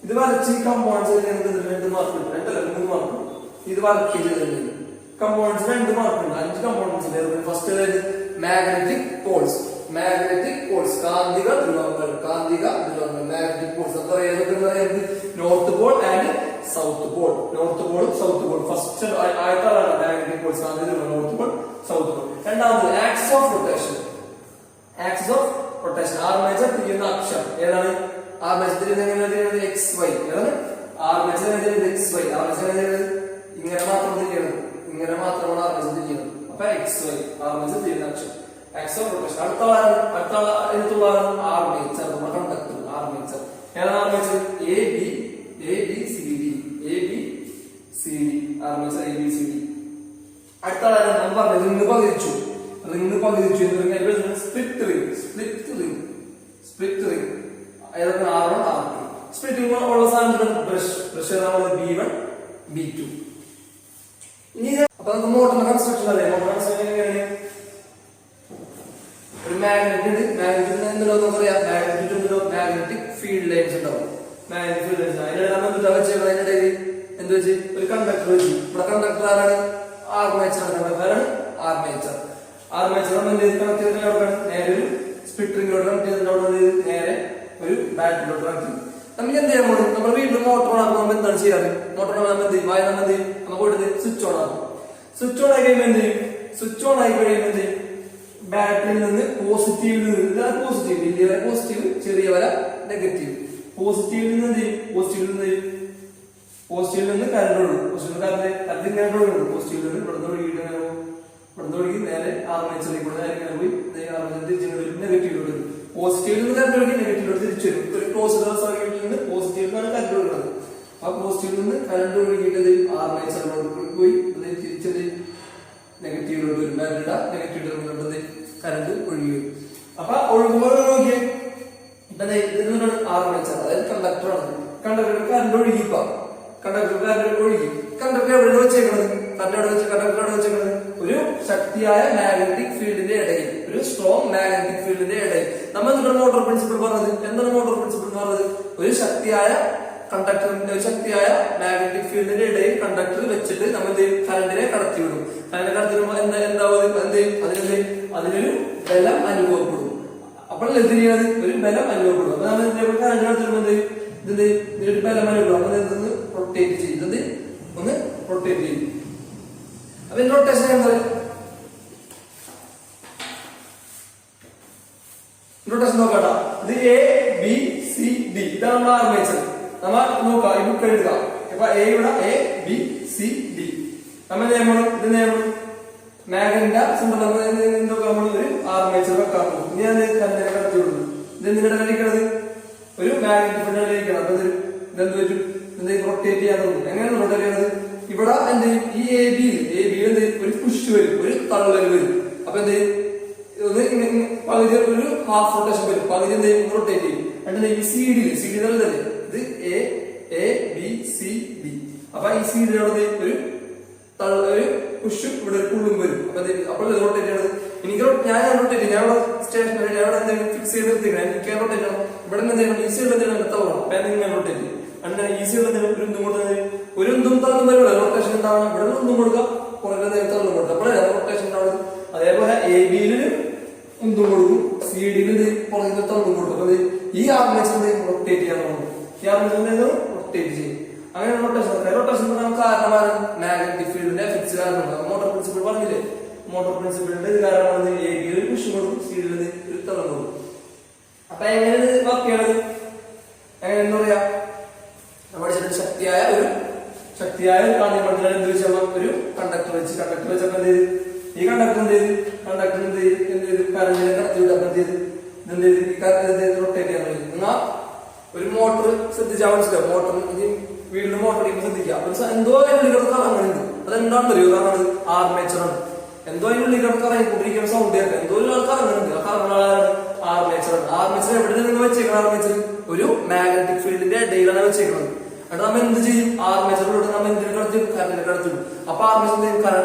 ഇത് വരച്ച് ഈ കമ്പോണൻസ് 2 മാർക്ക് കിട്ടും, 3 മാർക്ക്. ഇത് വർക്ക് ചെയ്ത് കമ്പോണൻസ് 2 മാർക്ക് ഉണ്ട്. 5 components. First magnetic poles. Magnetic poles കാന്തിക ധ്രുവങ്ങൾ, കാന്തിക ധ്രുവങ്ങൾ, മാഗ്നറ്റിക് പോൾസ്. അപ്പൊ ഏതൊക്കെ, north pole and south pole. North പോളും സൗത്ത് പോൾ ഫസ്റ്റ് ആയിട്ടാണ് മാഗ്നറ്റിക് പോൾസ്, കാന്തിക ധ്രുവങ്ങൾ, നോർത്ത് പോൾ സൗത്ത് പോൾ. രണ്ടാമത് axis of rotation. Axis of rotation armature തിരിയുന്ന അക്ഷം ഏതാണ്? ആർമേച്ചർ തിരിയുന്നത് XY. ഏതാണ് ആർമേച്ചർ XY? ആർമേച്ചർ ഇങ്ങനെ മാത്രം തിരിയണം, ഇങ്ങനെ മാത്രമാണ് ആർമേച്ചർ തിരിയുന്നത്. അപ്പൊ XY ആർമേച്ചർ തിരിയുന്ന അക്ഷം, ആക്സിസ് ഓഫ് റൊട്ടേഷൻ. അടുത്ത ആർമേച്ചർ, നമ്മുടെ കണ്ടക്ടർ ആർമേച്ചർ. ഏതാണ് ആർമേച്ചർ? ABCD armature ABCD. അടുത്ത നമ്മൾ പറഞ്ഞു റിംഗ് പകുതിച്ചു, സ്പ്ലിറ്റ് റിംഗ് ഏതൊക്കെ R1 R2. സ്പ്ലിറ്റ് റിംഗ് ഉള്ള സാധനം ബ്രഷ് B1 B2. ഇനി അപ്പൊ നമുക്ക് മോട്ടറിന്റെ കൺസ്ട്രക്ഷൻ അല്ലേ, മോട്ടർ കൺസ്ട്രക്ഷൻ എങ്ങനെയാണ്? ഒരു മാഗ്നറ്റിന് എന്തുണ്ടോ നമുക്കറിയാം, മാഗ്നറ്റിക് ഫീൽഡ് ലൈൻസ് ഉണ്ടാവും. മാഗ്നറ്റിക് ഫീൽഡ് ലൈൻസ് അതിനിടെ വെച്ചേക്കുന്നത് അതിനിടയിൽ എന്ത് വെച്ച് ഒരു കണ്ടക്ടർ വെച്ച്. ഇവിടെ കണ്ടക്ടർ ആരാണ്? ആർമേച്ചർ. കണ്ടക്ടറാണ് ആർമേച്ചർ. ആർമേച്ചർ നമ്മൾ കണക്ട് ചെയ്തിട്ട് നേരെ ഒരു സ്പ്ലിറ്റ് റിംഗിലോട്ട് കണക്ട് ചെയ്തിട്ട് നേരെ ഒരു ബാറ്ററിലോട്ട് കണക്ട് ചെയ്യും. നമുക്ക് എന്ത് ചെയ്യാൻ പോകും? നമ്മൾ വീട്ടിൽ മോട്ടോർ ഓൺ ആക്കുമ്പോൾ എന്താണ് ചെയ്യാറ്? മോട്ടോർ ഓൺ ആകുമ്പോൾ എന്ത് ചെയ്യും? നമ്മൾ എന്ത് ചെയ്യും? നമ്മൾ പോയിട്ട് സ്വിച്ച് ഓൺ ആക്കും. സ്വിച്ച് ഓൺ ആയി കഴിയുമ്പോൾ എന്ത് ചെയ്യും? സ്വിച്ച് ഓൺ ആയി കഴിയുമ്പോൾ എന്ത് ചെയ്യും? ബാറ്ററിയിൽ നിന്ന് പോസിറ്റീവിൽ നിന്ന്, ഇതാണ് പോസിറ്റീവ്, വലിയ വര പോസിറ്റീവ്, ചെറിയ വര നെഗറ്റീവ്. പോസിറ്റീവിൽ നിന്ന് എന്ത് ചെയ്യും? പോസിറ്റീവിൽ നിന്ന് കറണ്ട് ഒഴുകും. കറണ്ട് ഇങ്ങനെ ഒഴുകും. പോസിറ്റീവിൽ നിന്ന് ഇവിടുന്ന് ഒഴുകി നേരെ ആർമേച്ചറിൽ കൂടെ നേരെ പോയി നെഗറ്റീവിലോട്ട് വരും. പോസിറ്റീവിൽ നിന്ന് കറണ്ട് ഒഴുകി നെഗറ്റീവിലോട്ട് തിരിച്ചു വരും. ഒരു ക്ലോസ്ഡ് സർക്യൂട്ടിൽ നിന്ന് പോസിറ്റീവിൽ നിന്നാണ് കറണ്ട് ഒഴുകുന്നത്. ആ പോസിറ്റീവിൽ നിന്ന് കറണ്ട് ഒഴുകിയിട്ട് ആർമേച്ചറിലോട്ട് പോയി തിരിച്ചത് നെഗറ്റീവിലോട്ട് വരും. ബാറ്ററിയുടെ നെഗറ്റീവ് ടെർമിനലോട്ട് കറണ്ട് ഒഴുകി വരും. അപ്പൊ ഒഴുകുമ്പോൾ നോക്കിയേ, ഇപ്പൊ ആർമേച്ചർ അതായത് കണ്ടക്ടറാണ്. കണ്ടക്ടർ കറണ്ട് ഒഴുകിപ്പോ കണ്ടക്ടർ ഒഴുകി. കണ്ടക്ടർ എവിടെ വെച്ചേക്കുന്നത്? കണ്ടക്ടർ വെച്ചേക്കുന്നത് ഒരു ശക്തിയായ മാഗ്നറ്റിക് ഫീൽഡിന്റെ ഇടയിൽ, ഒരു സ്ട്രോങ് മാഗ്നറ്റിക് ഫീൽഡിന്റെ ഇടയിൽ. നമ്മൾ എന്താണ് മോട്ടോർ പ്രിൻസിപ്പിൾ പറഞ്ഞത്? എന്താണ് മോട്ടോർ പ്രിൻസിപ്പിൾ എന്ന് പറഞ്ഞത്? ഒരു ശക്തിയായ കണ്ടക്ടറിന്റെ, ഒരു ശക്തിയായ മാഗ്നറ്റിക് ഫീൽഡിന്റെ ഇടയിൽ കണ്ടക്ടർ വെച്ചിട്ട് നമ്മൾ കറണ്ടിനെ കടത്തിവിടും. കറണ്ട് കടത്തിവിടുമ്പോൾ അതിനൊരു ബലം അനുഭവപ്പെടും. അപ്പോൾ എന്ത് ചെയ്യുന്നത്? ഒരു ബലം അനുഭവപ്പെടും. അപ്പൊ നമ്മൾ കറണ്ട് കടത്തിവിടുമ്പോൾ ഇതിന്റെ ബലം അനുഭവപ്പെടും. അപ്പൊ ഇതൊന്ന് റൊട്ടേറ്റ് ചെയ്യും, ഒന്ന് റൊട്ടേറ്റ് ചെയ്യും. അപ്പൊ റൊട്ടേഷൻ എന്താ? റൊട്ടേഷൻ നോക്കട്ടാ. ഇത് ABCD ഇതാണ് നമ്മുടെ ആർമേച്ചർ. നമ്മൾ നോക്കാം, ഈ ബുക്ക് എഴുതുക. ഇപ്പൊ ഇവിടെ ABCD നമ്മൾ ഇത് നിയമം മാഗ്നറ്റിന്റെ സിമ്പിൾ നമ്മൾ ഒരു ആർമേച്ചർ വെക്കാൻ പോകും. ഇനി അത് കറണ്ടിനെ കടത്തി വിടുന്നു. ഇത് എന്തിനാണ് കഴിക്കണത്? ഒരു മാഗ്നറ്റിക് ഫീൽഡ് കഴിക്കണം. അപ്പൊ ഇതെന്ത് പറ്റും? എന്തെങ്കിലും റൊട്ടേറ്റ് ചെയ്യാൻ തോന്നും. എങ്ങനെയാണ് റൊട്ടേറ്റ് ചെയ്യുന്നത്? ഇവിടെ എന്ത് ചെയ്യും? ഈ AB എന്ത് ഒരു പുഷ് വരും, ഒരു തള്ളൽ വരും. അപ്പൊ എന്ത് ചെയ്യും? പകുതി ഒരു ഹാഫ് റൊട്ടേഷൻ വരും. പകുതി എന്ത് ചെയ്യും? റൊട്ടേറ്റ് ചെയ്യും. എന്നിട്ട് CD തന്നെ ഇത് ABCD. അപ്പൊ ഈ CD ഒരു പുഷും ഇവിടെ ഒരു പുള്ളും വരും. അപ്പോൾ റൊട്ടേറ്റ് ചെയ്യണത് എനിക്ക് ഞാൻ റൊട്ടേറ്റ് ചെയ്യും. ഞാൻ സ്റ്റേഷനറി ഞാൻ എന്തെങ്കിലും ഫിക്സ് ചെയ്ത് നിർത്തിക്കണം. എനിക്ക് റൊട്ടേറ്റ് ചെയ്യണം. ഇവിടെ നിന്ന് എന്തെങ്കിലും ഈസി ഉള്ള എന്തെങ്കിലും തള്ളണം. അപ്പൊ എന്തെങ്കിലും റൊട്ടേറ്റ് ചെയ്യും. അങ്ങനെ ഈസി ഉള്ള എന്തെങ്കിലും ഒരു ഒന്നും കൊടുത്താൽ ഒരു ഒന്നും തള്ളും വരില്ല. റൊട്ടേഷൻ ഉണ്ടാവണം. ഇവിടെ ഒന്നും കൊടുക്കാം, പുറകെ എന്തെങ്കിലും തള്ളും കൊടുക്കാം. അപ്പോഴേ റൊട്ടേഷൻ ഉണ്ടാവുന്നത്. അതേപോലെ എ ബിയിൽ ഒന്നും കൊടുക്കും, സി ഡിയിൽ പുറകെ തള്ളും കൊടുക്കും. അപ്പൊ ഈ ആർമേച്ചർ റൊട്ടേറ്റ് ചെയ്യാൻ പോകും. ഈ ആർമേച്ചർ റൊട്ടേറ്റ് ചെയ്യും. അങ്ങനെ റൊട്ടേഷൻ കാരണമാണ് മാഗ്നറ്റിക് ഫീൽഡിന്റെ ഫിക്സ് കാരണമാണ്. മോട്ടോർ പ്രിൻസിപ്പിൾ പറഞ്ഞില്ലേ, മോട്ടോർ പ്രിൻസിപ്പിളിന്റെ കാരണമാണ് എ ബിയിൽ ഒരു പുഷ് കൊടുക്കും, സി ഡിയിൽ ഒരു തള്ളും കൊടുക്കും. അപ്പൊ എങ്ങനെ വർക്ക് ചെയ്യണത്, എങ്ങനെ എന്താ പറയാ, നമ്മുടെ ശക്തിയായ ഒരു കാന്തികമണ്ഡലം എന്ത് വെച്ചാൽ ഒരു കണ്ടക്ടർ വെച്ചപ്പോ എന്ത് ചെയ്ത് ഈ കണ്ടക്ടർ എന്ത് ചെയ്ത് കറണ്ടിനെ കടത്തിവിട്ട് എന്ത് ചെയ്ത് റൊട്ടേറ്റ് ചെയ്യാൻ കഴിയും. എന്നാ ഒരു മോട്ടർ ശ്രദ്ധിച്ചാൽ മനസ്സിലാവും. മോട്ടർ വീട്ടിൽ മോട്ടർ ശ്രദ്ധിക്കുക. എന്തോ അതിനുള്ളിൽ കറങ്ങുന്നുണ്ട്. അതെന്താണെന്ന് അറിയോ, കാരണം ആർമേച്ചറാണ്. എന്തോ അതിനുള്ളിൽ കറങ്ങിക്കൊണ്ടിരിക്കുന്ന സൗണ്ട് കേൾക്കാം. എന്തോ ഒരാൾ കറങ്ങുന്നുണ്ട്. ആ കറങ്ങുന്ന ആളാണ് ആർമേച്ചറാണ്. ആർമേച്ചർ എവിടെ നിന്ന് വെച്ചേക്കണം? ആർമേച്ചർ ഒരു മാഗ്നറ്റിക് ഫീൽഡിന്റെ ഇടയിലാണ് വെച്ചേക്കുന്നത്. എന്നിട്ട് നമ്മ എന്ത് ചെയ്യും? ആർമേച്ചറിലൂടെ നമ്മ എന്തിനു കടത്തിടും? കറണ്ടിനെ കടത്തിടും. അപ്പൊ ആർമേച്ചർ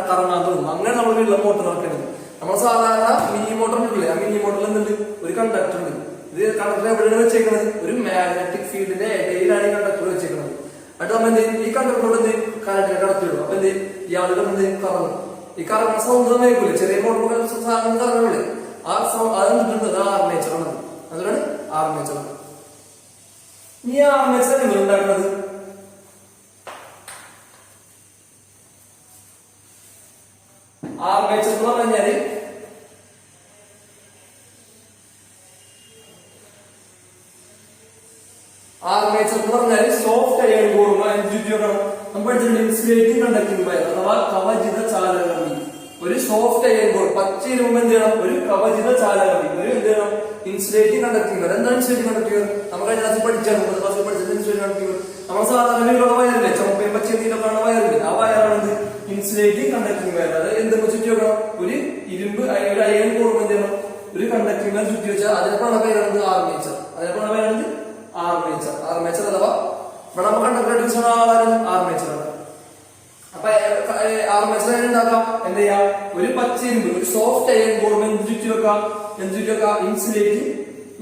കറങ്ങാൻ തുടങ്ങും. അങ്ങനെ നമ്മൾ വീട്ടിലെ മോട്ടർ ഇറക്കുന്നത്. നമ്മൾ സാധാരണ മിനി മോട്ടറില്ലേ, ആ മിനി മോട്ടറിൽ എന്തുണ്ട്? ഒരു കണ്ടക്ടർ ഉണ്ട്. ഇത് കണ്ടക്ടർ എവിടെയാണ് വെച്ചേക്കുന്നത്? ഒരു മാഗ്നറ്റിക് ഫീൽഡിന്റെ ഇടയിലാണ് ഈ കണ്ടക്ടർ വെച്ചേക്കുന്നത്. എന്നിട്ട് നമ്മ എന്ത് ചെയ്യും? ഈ കണ്ടക്ടറോട് എന്ത് ചെയ്യും? കറണ്ടിനെ കടത്തിവിടും. അപ്പൊ എന്ത് ചെയ്യും? ഇയാളുടെ എന്ത് ചെയ്യും? കറങ്ങും. ഈ കറങ്ങുന്ന സൗണ്ട് തന്നെ ആയിരിക്കില്ലേ, ചെറിയ മോട്ടർ സാധനം കറങ്ങില്ലേ, ആ സൗണ്ട് അതെന്തിട്ടുണ്ട്? ആർമേച്ചറാണ്. അതുകൊണ്ടാണ് ആർമേച്ചറാണ്. ഈ ആർമേച്ചർ എങ്ങനെ ഉണ്ടാക്കുന്നത്? ആർമേച്ചർ എന്ന് പറഞ്ഞാല് സോഫ്റ്റ് അയൺ നമ്മൾ പഠിച്ചിട്ടുണ്ട് ഇൻസുലേറ്റിംഗ് കണ്ടക്ടിംഗ് വയർ അഥവാ കവചിത ചാലകമി. ഒരു സോഫ്റ്റ് അയൺ ബോർഡ് പച്ചയിൽ മുമ്പ് എന്ത് ചെയ്യണം? ഒരു കവചിത ചാലകമി, ഒരു എന്ത് ചെയ്യണം? Insulating conducting wire. എന്താണ് ഇൻസുലേറ്റിംഗ് കണ്ടക്ടിംഗ് വയർ? നമ്മൾ കഴിഞ്ഞ ക്ലാസ്സിൽ പഠിച്ചാൽ ഇൻസുലേറ്റിംഗ് കണ്ടക്ടിംഗ് വയർ നമ്മൾ സാധാരണ വയറില്ലേ, ചുമപ്പയും പച്ചയും നീലൊക്കെയാണ് വയറില്ലേ, ആ വയറാണ് ഇൻസുലേറ്റിംഗ് കണ്ടക്ടിംഗ് വയർ. അത് എന്തെന്ന് ചുറ്റി വെക്കണം? ഒരു ഇരുമ്പ് ഒരു അയൺ ബോർഡ് എന്ത് ചെയ്യണം? ഒരു കണ്ടക്ടിംഗ് വയർ ചുറ്റി വെച്ചാൽ അതിനെപ്പോഴാണ് പേരാണ് ആർമേച്ചർ. അതിനെപ്പോഴാണ് പേരാണ് ആർമേച്ചർ അഥവാ ഇവിടെ നമ്മൾ കണ്ടക്ടർ ആർമേച്ചറാണ്. അപ്പൊ ആർമേച്ചർ ഉണ്ടാക്കാം എന്ത് ചെയ്യാം? ഒരു പച്ച ഇരുമ്പ്, ഒരു സോഫ്റ്റ് അയൺ ബോർഡ് എന്ത് ചുറ്റി വെക്കാം?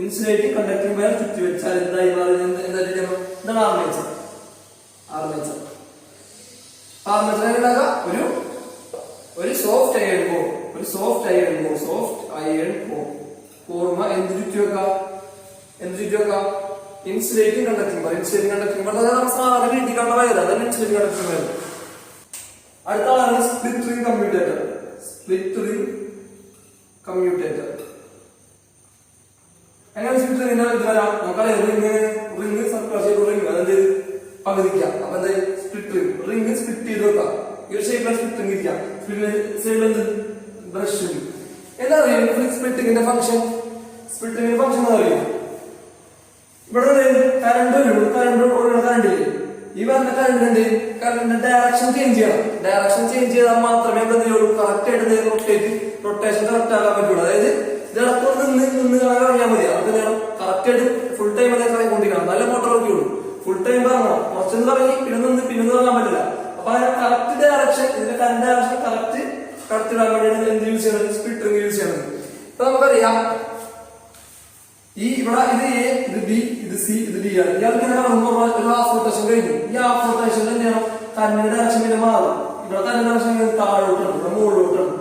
ഇൻസുലേറ്റിംഗ് കണ്ടക്ടിംഗ് വയർ ചുറ്റി വെച്ചാൽ എന്തായി എന്താണ് ആർമേച്ചർ. ഉണ്ടാക്കാം ഒരു സോഫ്റ്റ് അയൺ ബോർഡ് ഓർമ്മ എന്ത് ചുറ്റി വെക്കാം? Insulating conducting wire. അതാണ് സാധാരണ വീട്ടിൽ കണ്ട വയർ, അതാണ് ഇൻസുലേറ്റിംഗ് കണ്ടക്ടിംഗ് വയർ. അടുത്ത ആളാണ് സ്പ്ലിറ്റ് റിംഗ് കമ്മ്യൂട്ടേറ്റർ. എങ്ങനെ സ്പ്ലിറ്റ് റിംഗിന്റെ ഇത് വരാം? നമുക്കറിയാം റിംഗ് സർക്കുലർ ഷേപ്പ് റിംഗ്, അതെന്ത് പകുതിക്കാം. അപ്പൊ എന്താ സ്പ്ലിറ്റ് റിംഗ് സ്പ്ലിറ്റ് ചെയ്ത് വെക്കാം. ഈ ഒരു ഷേപ്പിലാണ് സ്പ്ലിറ്റ് റിംഗ് ഇരിക്കാം. സൈഡിൽ എന്ത് ബ്രഷ്. എന്താ അറിയാം സ്പ്ലിറ്റിംഗിന്റെ ഫംഗ്ഷൻ? എന്താ അറിയാം? ഇവിടെ കറണ്ടില്ലേ, ഈ പറഞ്ഞ കറണ്ടിന്റെ ഡയറക്ഷൻ ചേഞ്ച് ചെയ്യണം. ഡയറക്ഷൻ ചേഞ്ച് ചെയ്താൽ മാത്രമേ എന്ത് ചെയ്യുള്ളൂ? കറക്റ്റ് ആയിട്ട് റൊട്ടേഷൻ കറക്റ്റ് ആകാൻ പറ്റുള്ളൂ. അതായത് ഇതിടക്കൊന്ന് നിന്ന് കറങ്ങിയാൽ മതി. അത് കറക്റ്റ് ആയിട്ട് ഫുൾ ടൈം അതേ കറങ്ങിക്കൊണ്ടിരിക്കണം. നല്ല മോട്ടോർ നോക്കിയുള്ളൂ. ഫുൾ ടൈം കറങ്ങണം. കുറച്ചൊന്നും കറങ്ങി പിന്നെ കറങ്ങാൻ പറ്റില്ല. അപ്പൊ അതിന് കറക്റ്റ് ഡയറക്ഷൻ, ഇതിന്റെ കറണ്ട് ഡയറക്ഷൻ കറക്റ്റ് കടത്തിടാൻ വേണ്ടിയാണ് എന്ത് യൂസ് ചെയ്യണത്? സ്പ്ലിറ്റ് റിംഗ് യൂസ് ചെയ്യണത്. ഇപ്പൊ നമുക്കറിയാം ഈ ഇവിടെ ഇത് എ, ഇത് ബി, ഇത് സി, ഇത് ഡി ആണ്. ഇയാൾക്ക് ഒരു ഹാഫ് റൊട്ടേഷൻ കഴിഞ്ഞു. ഈ ഹാഫ് റൊട്ടേഷൻ എന്ത് ചെയ്യണം? കറണ്ടിന്റെ ഡയറക്ഷൻ പിന്നെ മാറും. ഇവിടെ കറണ്ട് ഡയറക്ഷൻ താഴോട്ടാണ്, ഇവിടെ മുകളിലോട്ടാണ്,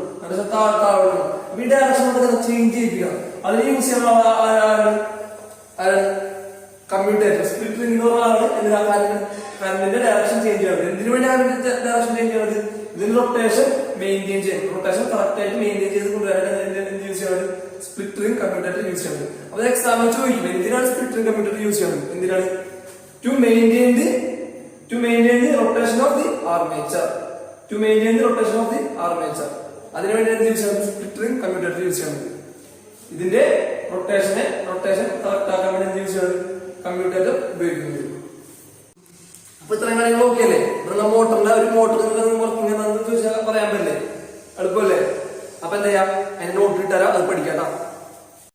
താഴോട്ടാണ്. അപ്പൊ ഈ ഡയറക്ഷൻ ചേഞ്ച് ചെയ്യിപ്പിക്കണം. അതിന് യൂസ് ചെയ്യണം കമ്മ്യൂട്ടേറ്റർ. സ്പ്ലിറ്റ് റിംഗ് എന്ന് പറഞ്ഞാൽ കറണ്ടിന്റെ ഡയറക്ഷൻ ചേഞ്ച് ചെയ്യണം. എന്തിനു വേണ്ടിയാണ് ഡയറക്ഷൻ ചേഞ്ച് ചെയ്യുന്നത്? ഇതിന് റൊട്ടേഷൻ മെയിൻറ്റെയിൻ ചെയ്യണം. റൊട്ടേഷൻ കറക്റ്റ് ആയിട്ട് മെയിൻറ്റെയിൻ ചെയ്ത് കൊണ്ടുവരാനായിട്ട് എന്ത് യൂസ് ചെയ്യണം? സ്പ്ലിറ്റ് റിംഗ് കമ്മ്യൂട്ടേറ്റർ യൂസ് ചെയ്യുന്നത്. അപ്പൊ എക്സാമിൽ ചോദിക്കും എന്തിനാണ് സ്പ്ലിറ്റ് റിംഗ് കമ്മ്യൂട്ടേറ്റർ യൂസ് ചെയ്യുന്നത്? എന്തിനാണ്? To maintain the rotation of the armature. അതിനുവേണ്ടി എന്ത് യൂസ് ചെയ്യുന്നത്? സ്പ്ലിറ്റ് റിംഗ് കമ്മ്യൂട്ടേറ്റർ യൂസ് ചെയ്യുന്നത്. ഇതിന്റെ റൊട്ടേഷൻ കറക്റ്റ് ആക്കാൻ വേണ്ടി എന്ത് യൂസ് ചെയ്യുന്നത്? കമ്മ്യൂട്ടേറ്റർ ഉപയോഗിക്കുന്നത്. അപ്പൊ ഇത്രയും കാര്യങ്ങൾ ഓക്കെ അല്ലേ? മോട്ടറിന്റെ ഒരു മോട്ടർ വർക്കിംഗ് ചോദിച്ചാൽ പറയാൻ പറ്റില്ലേ? എളുപ്പമല്ലേ? അപ്പൊ എന്താ ചെയ്യാം? അതിന്റെ നോട്ട് ഇട്ടാലോ, അത് പഠിക്കാം.